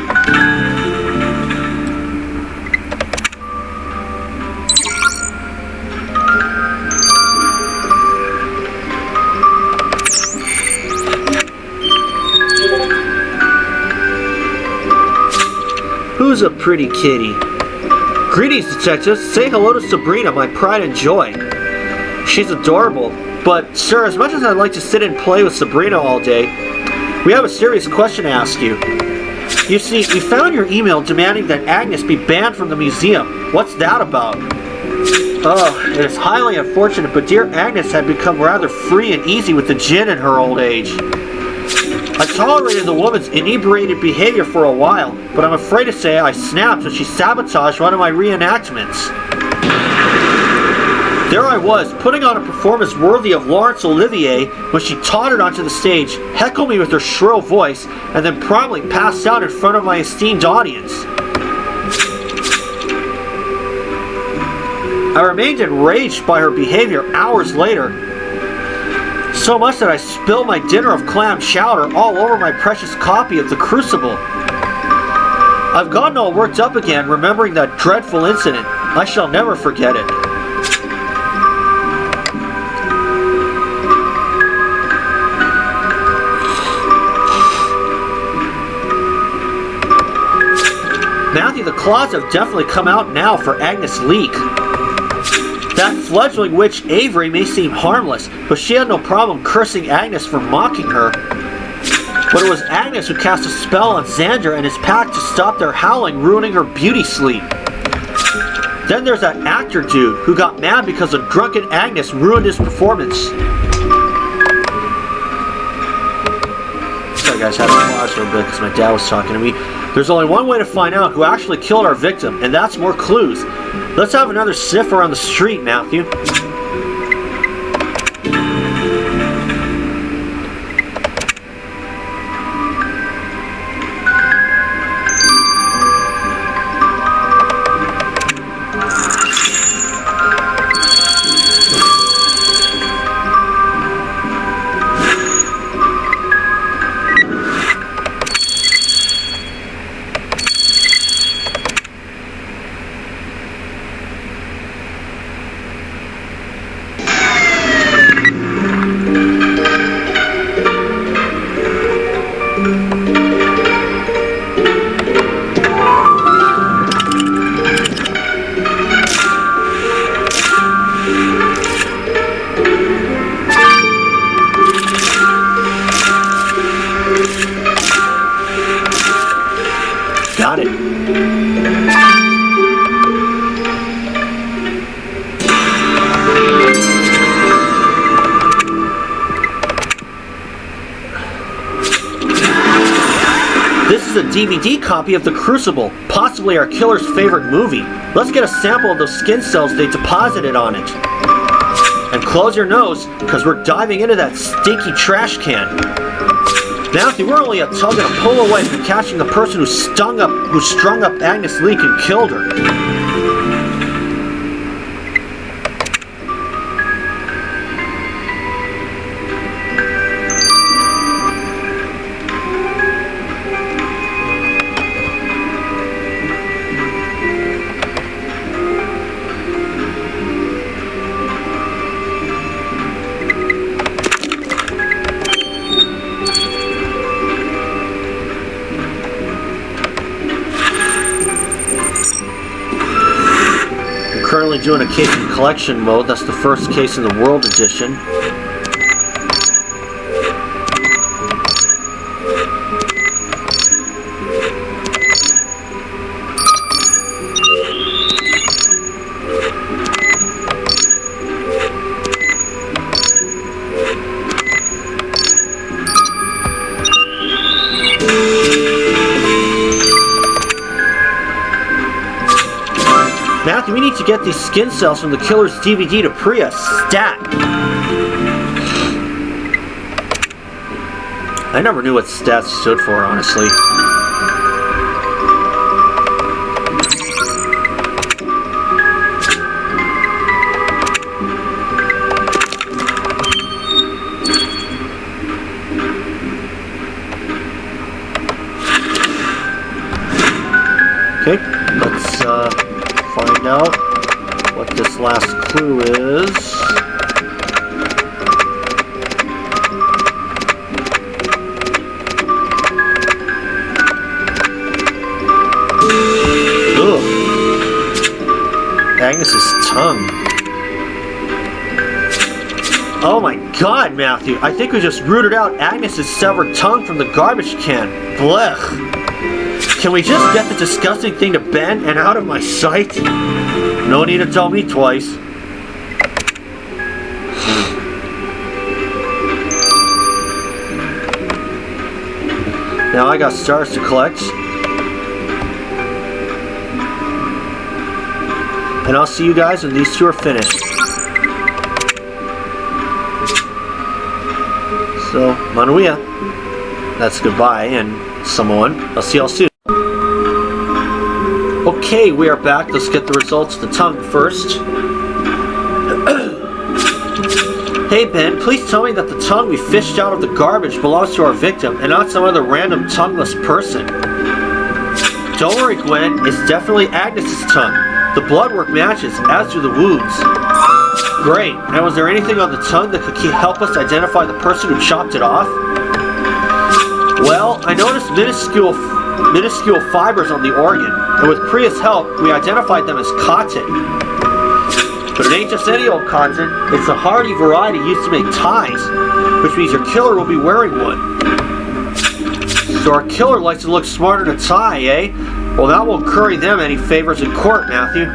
Who's a pretty kitty? Greetings, detectives. Say hello to Sabrina, my pride and joy. She's adorable, but sir, as much as I'd like to sit and play with Sabrina all day, we have a serious question to ask you. You see, we found your email demanding that Agnes be banned from the museum. What's that about? Oh, it is highly unfortunate, but dear Agnes had become rather free and easy with the gin in her old age. I tolerated the woman's inebriated behavior for a while, but I'm afraid to say I snapped when she sabotaged one of my reenactments. There I was, putting on a performance worthy of Laurence Olivier when she tottered onto the stage, heckled me with her shrill voice, and then promptly passed out in front of my esteemed audience. I remained enraged by her behavior hours later, so much that I spilled my dinner of clam chowder all over my precious copy of The Crucible. I've gotten all worked up again remembering that dreadful incident. I shall never forget it. Matthew, the claws have definitely come out now for Agnes Leek. That fledgling witch Avery may seem harmless, but she had no problem cursing Agnes for mocking her. But it was Agnes who cast a spell on Xander and his pack to stop their howling, ruining her beauty sleep. Then there's that actor dude who got mad because a drunken Agnes ruined his performance. Sorry guys, I had to pause for a bit because my dad was talking to me. There's only one way to find out who actually killed our victim, and that's more clues. Let's have another sniff around the street, Matthew. This is a DVD copy of The Crucible, possibly our killer's favorite movie. Let's get a sample of those skin cells they deposited on it. And close your nose, because we're diving into that stinky trash can. Matthew, we're only a tug and a pull away from catching the person who strung up Agnes Leak and killed her. Currently doing a case in collection mode. That's the first case in the World Edition. Matthew, we need to get these skin cells from the killer's DVD to Priya. Stat! I never knew what stats stood for, honestly. Okay, let's find out what this last clue is. Ugh. Agnes's tongue. Oh my god, Matthew. I think we just rooted out Agnes's severed tongue from the garbage can. Blech. Can we just get the disgusting thing to bed and out of my sight? No need to tell me twice. Now I got stars to collect. And I'll see you guys when these two are finished. So, Manuia. That's goodbye, and Samoan. I'll see y'all soon. Okay, we are back. Let's get the results of the tongue first. Hey Ben, please tell me that the tongue we fished out of the garbage belongs to our victim and not some other random tongueless person. Don't worry, Gwen. It's definitely Agnes's tongue. The blood work matches, as do the wounds. Great. And was there anything on the tongue that could help us identify the person who chopped it off? Well, I noticed minuscule fibers on the organ, and with Priya's help, we identified them as cotton. But it ain't just any old cotton, it's a hardy variety used to make ties, which means your killer will be wearing one. So our killer likes to look smart in a tie, eh? Well, that won't curry them any favors in court, Matthew.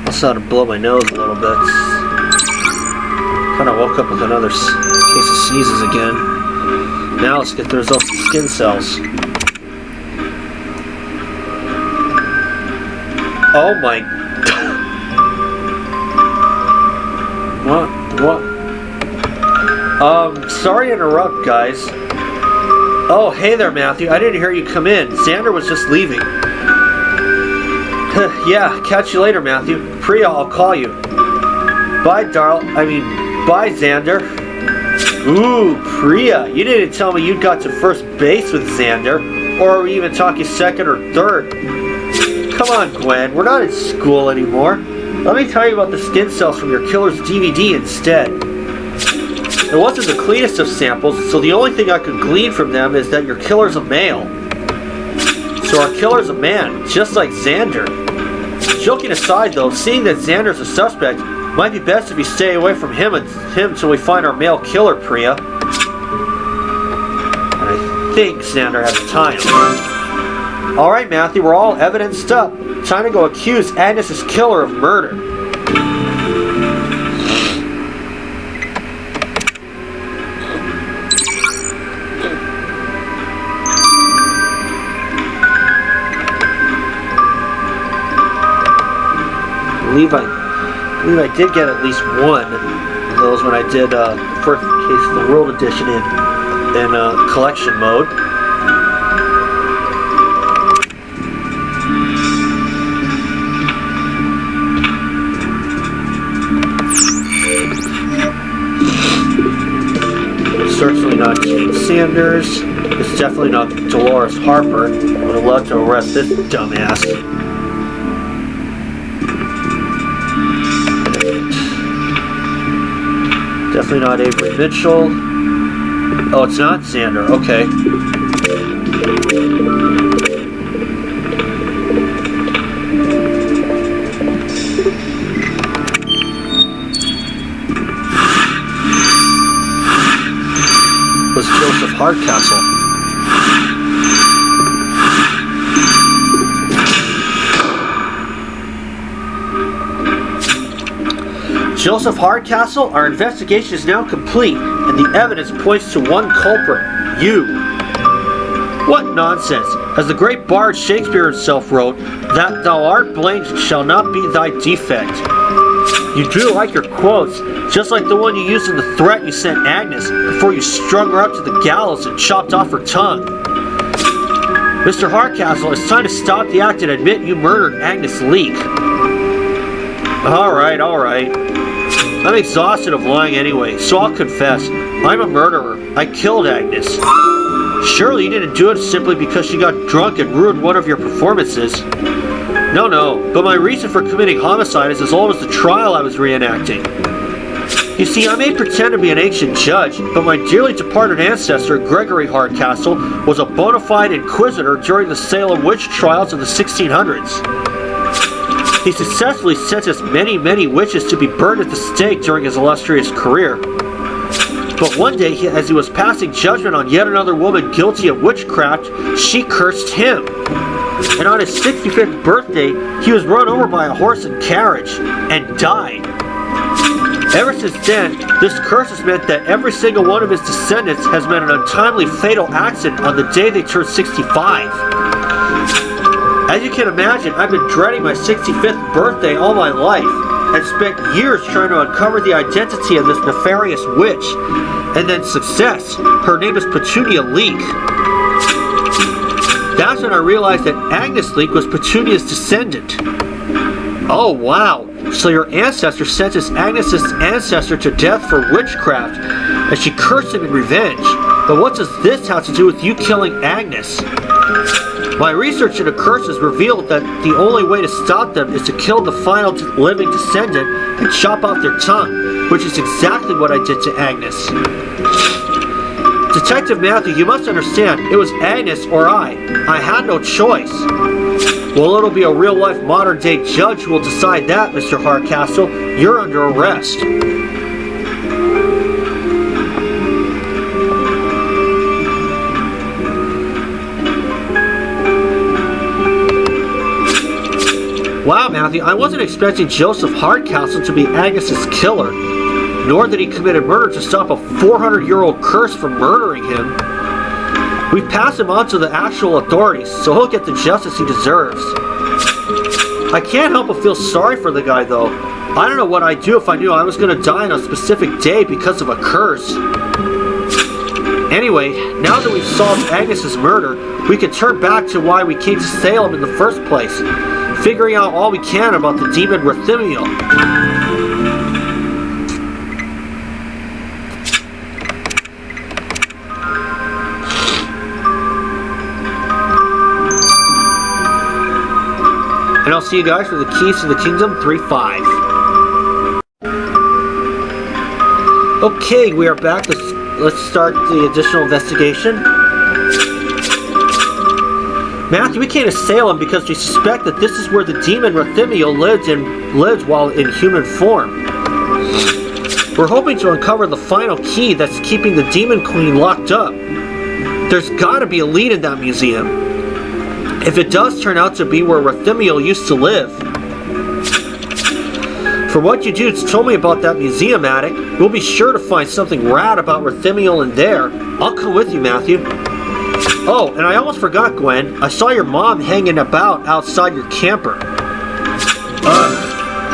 I saw to blow my nose a little bit. Kind of woke up with another case of sneezes again. Now let's get the results of the skin cells. Oh my... What? Sorry to interrupt, guys. Oh, hey there, Matthew. I didn't hear you come in. Xander was just leaving. Yeah, catch you later, Matthew. Priya, I'll call you. Bye, bye, Xander. Ooh, Priya, you didn't tell me you'd got to first base with Xander, or are we even talking second or third? Come on, Gwen, we're not in school anymore. Let me tell you about the skin cells from your killer's DVD instead. It wasn't the cleanest of samples, so the only thing I could glean from them is that your killer's a male. So our killer's a man, just like Xander. Joking aside though, seeing that Xander's a suspect, might be best if you stay away from him till we find our male killer, Priya. And I think Xander has time. Alright, Matthew, we're all evidenced up. Time to go accuse Agnes's killer of murder. believe I did get at least one of those when I did first case of the World Edition in collection mode. Certainly not Gene Sanders. It's definitely not Dolores Harper. Would have loved to arrest this dumbass. Definitely not Avery Mitchell. Oh, it's not Xander. Okay. Was Joseph Hardcastle. Joseph Hardcastle, our investigation is now complete, and the evidence points to one culprit, you. What nonsense! As the great bard Shakespeare himself wrote, that thou art blamed shall not be thy defect. You do like your quotes, just like the one you used in the threat you sent Agnes before you strung her up to the gallows and chopped off her tongue. Mr. Hardcastle, it's time to stop the act and admit you murdered Agnes Leek. Alright. I'm exhausted of lying anyway, so I'll confess. I'm a murderer. I killed Agnes. Surely you didn't do it simply because she got drunk and ruined one of your performances. No, but my reason for committing homicide is as old as the trial I was reenacting. You see, I may pretend to be an ancient judge, but my dearly departed ancestor, Gregory Hardcastle, was a bona fide inquisitor during the Salem witch trials of the 1600s. He successfully sentenced many witches to be burned at the stake during his illustrious career. But one day, as he was passing judgment on yet another woman guilty of witchcraft, she cursed him. And on his 65th birthday, he was run over by a horse and carriage, and died. Ever since then, this curse has meant that every single one of his descendants has met an untimely fatal accident on the day they turned 65. As you can imagine, I've been dreading my 65th birthday all my life, and spent years trying to uncover the identity of this nefarious witch. And then success. Her name is Petunia Leek. That's when I realized that Agnes Leek was Petunia's descendant. Oh wow, so your ancestor sentenced Agnes's ancestor to death for witchcraft, and she cursed him in revenge. But what does this have to do with you killing Agnes? My research into curses revealed that the only way to stop them is to kill the final living descendant and chop off their tongue, which is exactly what I did to Agnes. Detective Matthew, you must understand, it was Agnes or I. I had no choice. Well, it'll be a real-life modern-day judge who will decide that, Mr. Hardcastle. You're under arrest. Wow, Matthew, I wasn't expecting Joseph Hardcastle to be Agnes's killer, nor that he committed murder to stop a 400-year-old curse from murdering him. We've passed him on to the actual authorities, so he'll get the justice he deserves. I can't help but feel sorry for the guy, though. I don't know what I'd do if I knew I was going to die on a specific day because of a curse. Anyway, now that we've solved Agnes's murder, we can turn back to why we came to Salem in the first place, figuring out all we can about the demon Rethimiel. And I'll see you guys for the Keys to the Kingdom 3-5. Okay, we are back. Let's start the additional investigation. Matthew, we came to Salem because we suspect that this is where the demon Rethimiel lives while in human form. We're hoping to uncover the final key that's keeping the Demon Queen locked up. There's gotta be a lead in that museum. If it does turn out to be where Rethimiel used to live. For what you dudes told me about that museum attic, we'll be sure to find something rad about Rethimiel in there. I'll come with you, Matthew. Oh, and I almost forgot, Gwen. I saw your mom hanging about outside your camper.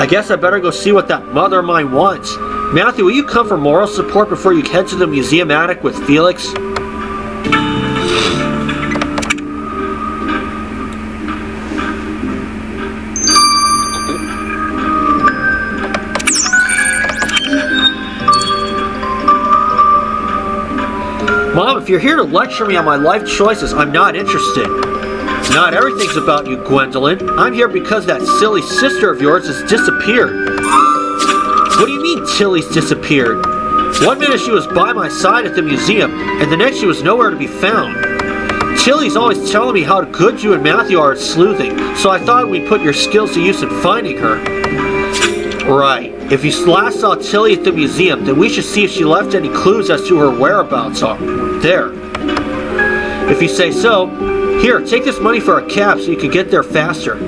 I guess I better go see what that mother of mine wants. Matthew, will you come for moral support before you head to the museum attic with Felix? Mom, if you're here to lecture me on my life choices, I'm not interested. Not everything's about you, Gwendolyn. I'm here because that silly sister of yours has disappeared. What do you mean, Tilly's disappeared? One minute she was by my side at the museum, and the next she was nowhere to be found. Tilly's always telling me how good you and Matthew are at sleuthing, so I thought we'd put your skills to use in finding her. Right. If you last saw Tilly at the museum, then we should see if she left any clues as to her whereabouts there. If you say so, here, take this money for a cab so you can get there faster.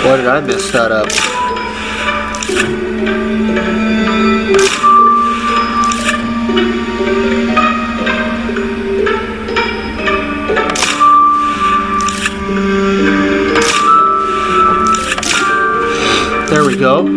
Why did I mess that up? There we go.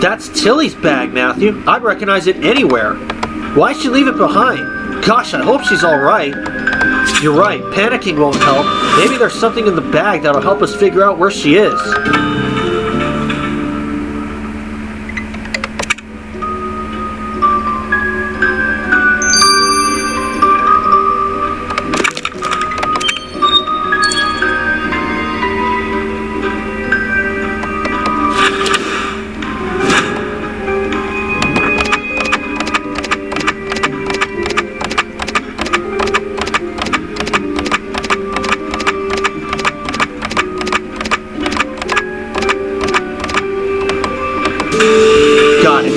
That's Tilly's bag, Matthew. I'd recognize it anywhere. Why'd she leave it behind? Gosh, I hope she's alright. You're right, panicking won't help. Maybe there's something in the bag that'll help us figure out where she is. Got it.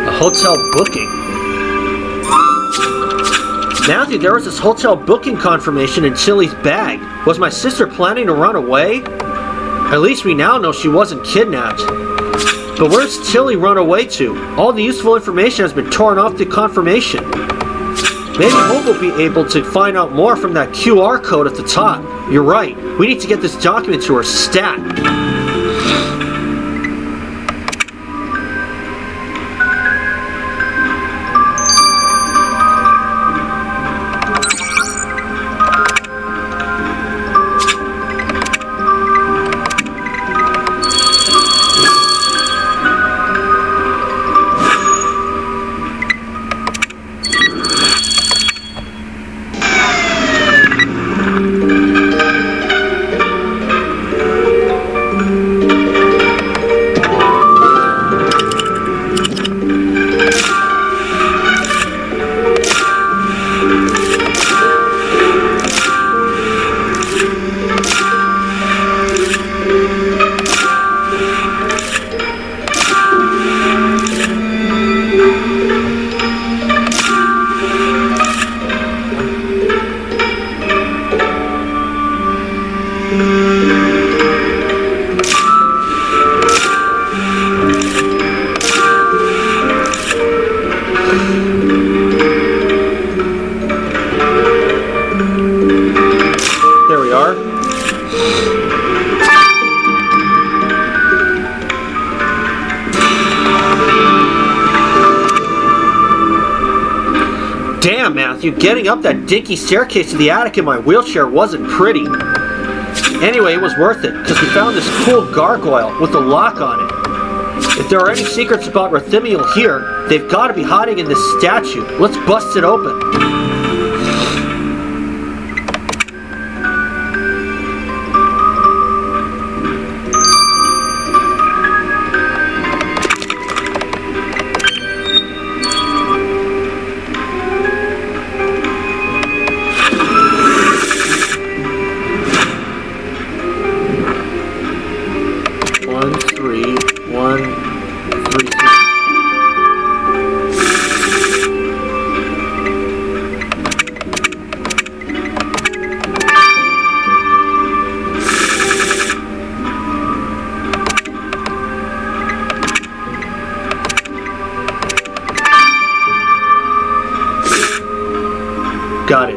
A hotel booking. Matthew, there was this hotel booking confirmation in Tilly's bag. Was my sister planning to run away? At least we now know she wasn't kidnapped. But where's Tilly run away to? All the useful information has been torn off the confirmation. Maybe Hope will be able to find out more from that QR code at the top. You're right. We need to get this document to her stat. Matthew, getting up that dinky staircase to the attic in my wheelchair wasn't pretty. Anyway, it was worth it, because we found this cool gargoyle with a lock on it. If there are any secrets about Rethymniel here, they've got to be hiding in this statue. Let's bust it open. Got it.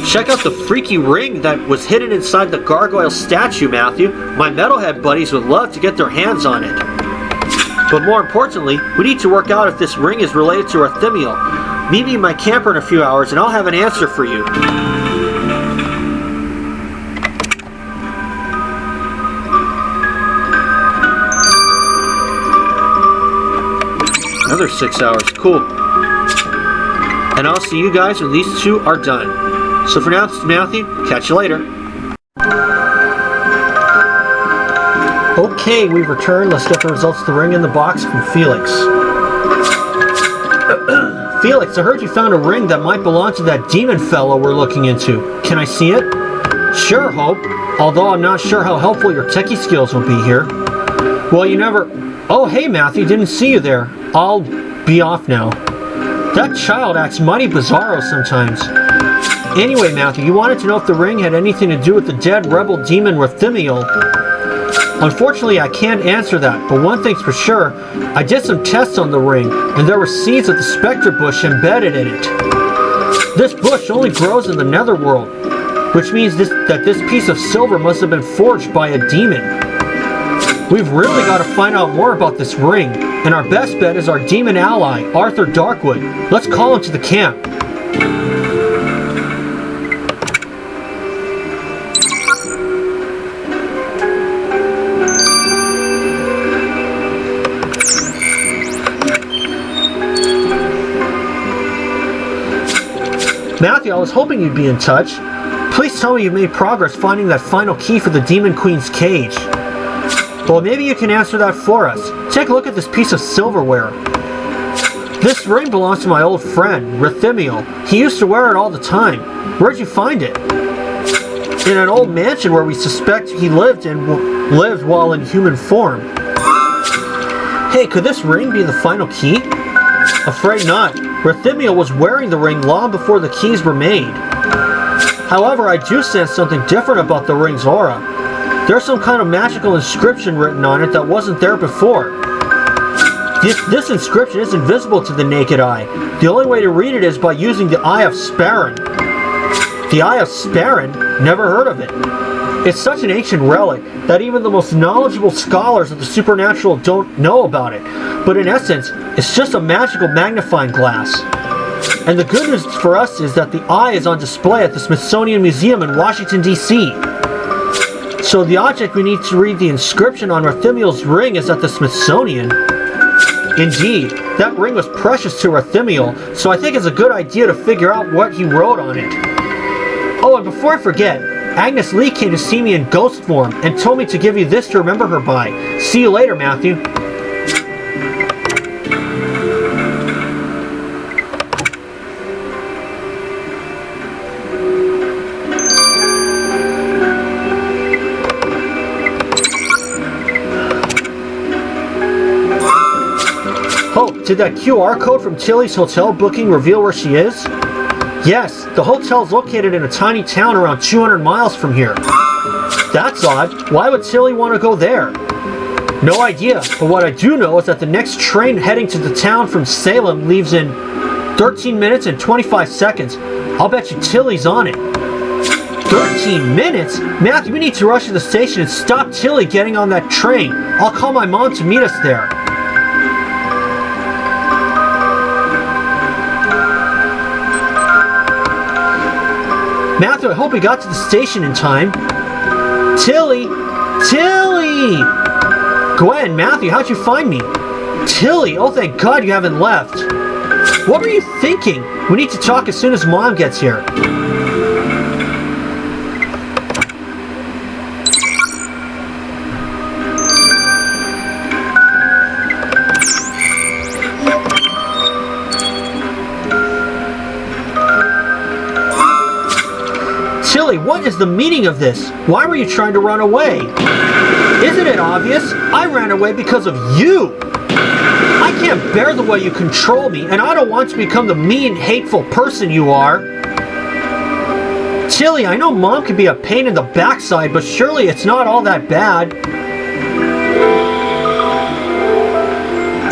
Check out the freaky ring that was hidden inside the gargoyle statue, Matthew. My metalhead buddies would love to get their hands on it. But more importantly, we need to work out if this ring is related to Rethymniel. Meet me in my camper in a few hours and I'll have an answer for you. Another 6 hours, cool. And I'll see you guys when these two are done. So for now, this is Matthew. Catch you later. Okay, we've returned. Let's get the results of the ring in the box from Felix. Felix, I heard you found a ring that might belong to that demon fellow we're looking into. Can I see it? Sure, Hope. Although I'm not sure how helpful your techie skills will be here. Well, you never... Oh, hey, Matthew, didn't see you there. I'll be off now. That child acts mighty bizarro sometimes. Anyway, Matthew, you wanted to know if the ring had anything to do with the dead rebel demon Rethymniel. Unfortunately, I can't answer that, but one thing's for sure, I did some tests on the ring, and there were seeds of the spectre bush embedded in it. This bush only grows in the netherworld, which means that this piece of silver must have been forged by a demon. We've really got to find out more about this ring, and our best bet is our demon ally, Arthur Darkwood. Let's call him to the camp. Matthew, I was hoping you'd be in touch. Please tell me you've made progress finding that final key for the Demon Queen's cage. Well, maybe you can answer that for us. Take a look at this piece of silverware. This ring belongs to my old friend, Rethymniel. He used to wear it all the time. Where'd you find it? In an old mansion where we suspect he lived while in human form. Hey, could this ring be the final key? Afraid not. Rethymniel was wearing the ring long before the keys were made. However, I do sense something different about the ring's aura. There's some kind of magical inscription written on it that wasn't there before. This inscription isn't visible to the naked eye. The only way to read it is by using the Eye of Sparren. The Eye of Sparren? Never heard of it. It's such an ancient relic that even the most knowledgeable scholars of the supernatural don't know about it. But in essence, it's just a magical magnifying glass. And the good news for us is that the eye is on display at the Smithsonian Museum in Washington, D.C. So the object we need to read the inscription on Rethymniel's ring is at the Smithsonian. Indeed, that ring was precious to Rethymniel, so I think it's a good idea to figure out what he wrote on it. Oh, and before I forget, Agnes Lee came to see me in ghost form and told me to give you this to remember her by. See you later, Matthew. Did that QR code from Tilly's hotel booking reveal where she is? Yes, the hotel is located in a tiny town around 200 miles from here. That's odd. Why would Tilly want to go there? No idea, but what I do know is that the next train heading to the town from Salem leaves in 13 minutes and 25 seconds. I'll bet you Tilly's on it. 13 minutes? Matthew, we need to rush to the station and stop Tilly getting on that train. I'll call my mom to meet us there. Matthew, I hope we got to the station in time. Tilly! Tilly! Gwen, Matthew, how'd you find me? Tilly, oh thank God you haven't left. What were you thinking? We need to talk as soon as Mom gets here. Tilly, what is the meaning of this? Why were you trying to run away? Isn't it obvious? I ran away because of you! I can't bear the way you control me, and I don't want to become the mean, hateful person you are. Tilly, I know Mom can be a pain in the backside, but surely it's not all that bad.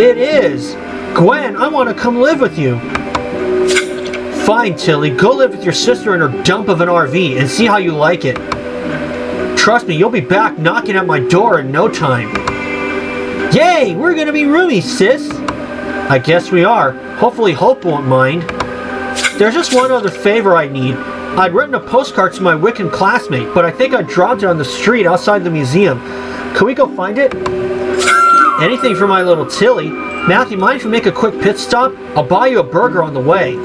It is. Gwen, I want to come live with you. Fine, Tilly, go live with your sister in her dump of an RV and see how you like it. Trust me, you'll be back knocking at my door in no time. Yay, we're gonna be roomies, sis. I guess we are. Hopefully Hope won't mind. There's just one other favor I need. I'd written a postcard to my Wiccan classmate, but I think I dropped it on the street outside the museum. Can we go find it? Anything for my little Tilly. Matthew, mind if we make a quick pit stop? I'll buy you a burger on the way.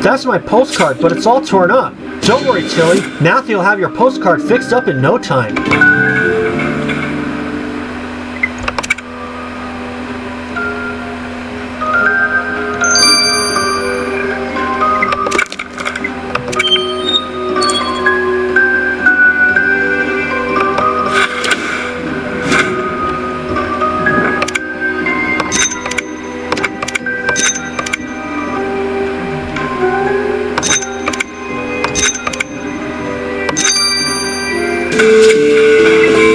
That's my postcard, but it's all torn up. Don't worry, Tilly. Matthew will have your postcard fixed up in no time.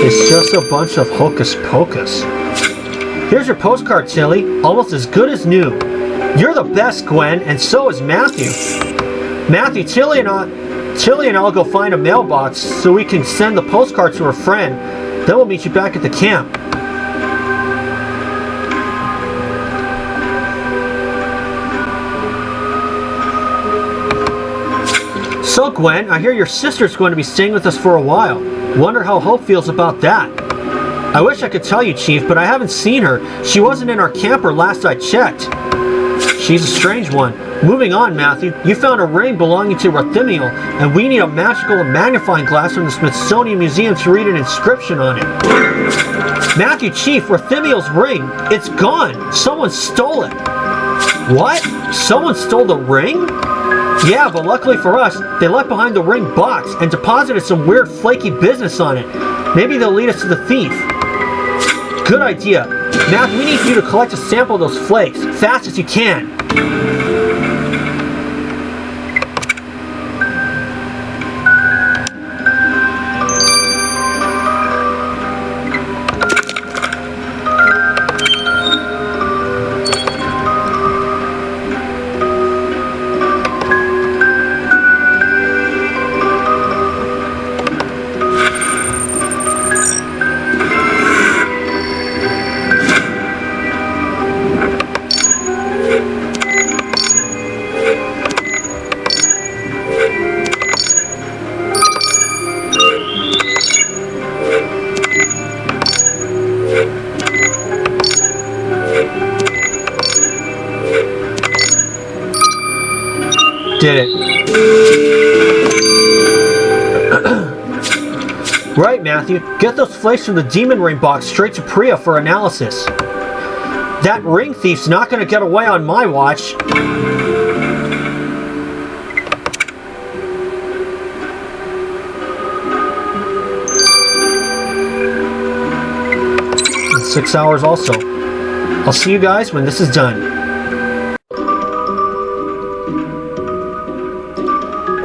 It's just a bunch of Hocus Pocus. Here's your postcard, Tilly. Almost as good as new. You're the best, Gwen, and so is Matthew. Matthew, Tilly and I'll go find a mailbox so we can send the postcard to her friend. Then we'll meet you back at the camp. So, Gwen, I hear your sister's going to be staying with us for a while. Wonder how Hope feels about that. I wish I could tell you, Chief, but I haven't seen her. She wasn't in our camper last I checked. She's a strange one. Moving on, Matthew, you found a ring belonging to Rothymiel, and we need a magical magnifying glass from the Smithsonian Museum to read an inscription on it. Matthew, Chief, Rothymiel's ring. It's gone. Someone stole it. What? Someone stole the ring? Yeah, but luckily for us, they left behind the ring box and deposited some weird flaky business on it. Maybe they'll lead us to the thief. Good idea. Matt, we need you to collect a sample of those flakes, fast as you can. Get it. Right, Matthew. Get those flakes from the demon ring box straight to Priya for analysis. That ring thief's not going to get away on my watch. It's 6 hours also. I'll see you guys when this is done.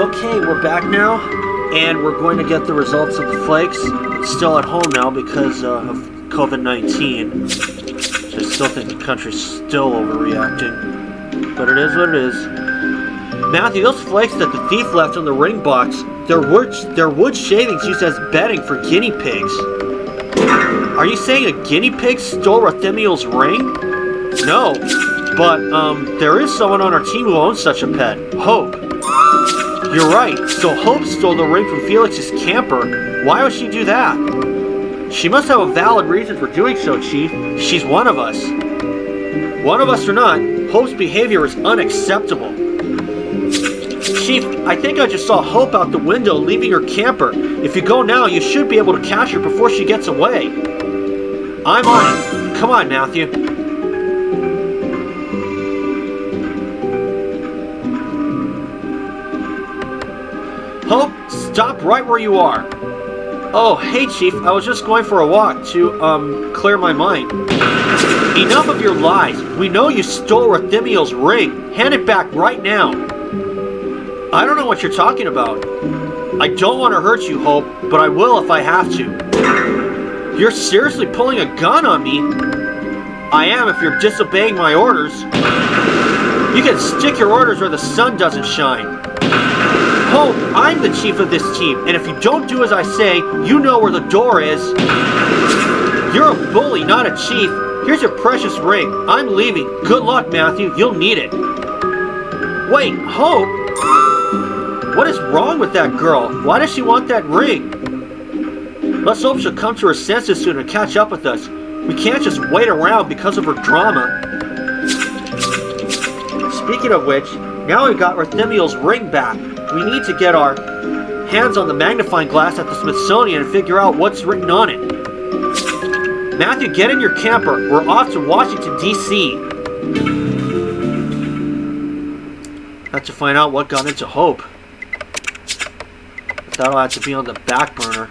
Okay, we're back now, and we're going to get the results of the flakes. It's still at home now because of COVID-19. I still think the country's still overreacting, but it is what it is. Matthew, those flakes that the thief left on the ring box, they're wood shavings used as bedding for guinea pigs. Are you saying a guinea pig stole Rathimiel's ring? No, but there is someone on our team who owns such a pet, Hope. You're right, so Hope stole the ring from Felix's camper. Why would she do that? She must have a valid reason for doing so, Chief. She's one of us. One of us or not, Hope's behavior is unacceptable. Chief, I think I just saw Hope out the window leaving her camper. If you go now, you should be able to catch her before she gets away. I'm on it. Come on, Matthew. Hope, stop right where you are. Oh, hey, Chief. I was just going for a walk to, clear my mind. Enough of your lies. We know you stole Rathimiel's ring. Hand it back right now. I don't know what you're talking about. I don't want to hurt you, Hope, but I will if I have to. You're seriously pulling a gun on me? I am if you're disobeying my orders. You can stick your orders where the sun doesn't shine. Hope, I'm the chief of this team, and if you don't do as I say, you know where the door is. You're a bully, not a chief. Here's your precious ring. I'm leaving. Good luck, Matthew. You'll need it. Wait, Hope? What is wrong with that girl? Why does she want that ring? Let's hope she'll come to her senses soon and catch up with us. We can't just wait around because of her drama. Speaking of which, now we've got Rathimiel's ring back. We need to get our hands on the magnifying glass at the Smithsonian and figure out what's written on it. Matthew, get in your camper. We're off to Washington, D.C. Have to find out what got into Hope. But that'll have to be on the back burner.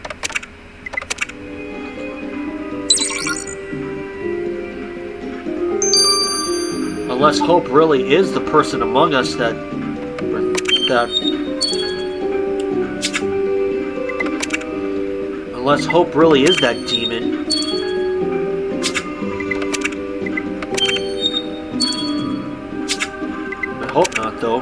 Unless Hope really is the person among us that unless Hope really is that demon. I hope not, though.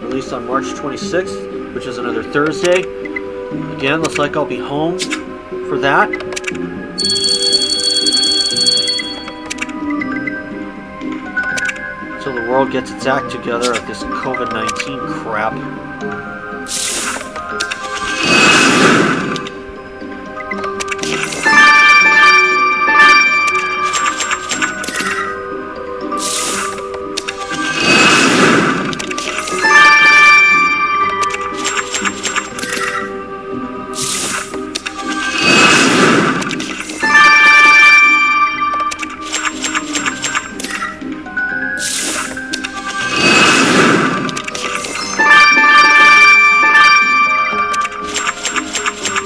Released on March 26th, which is another Thursday. Again, looks like I'll be home for that. Until the world gets its act together at this COVID-19 crap.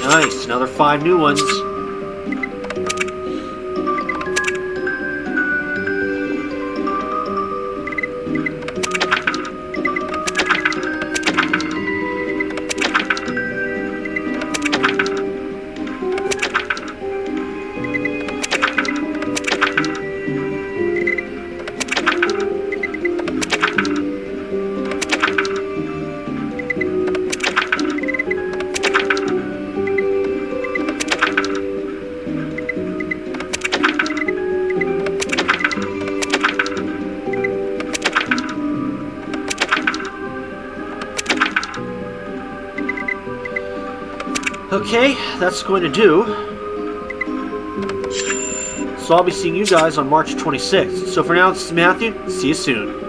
Nice, another 5 new ones. Okay, that's going to do. So I'll be seeing you guys on March 26th. So for now, this is Matthew. See you soon.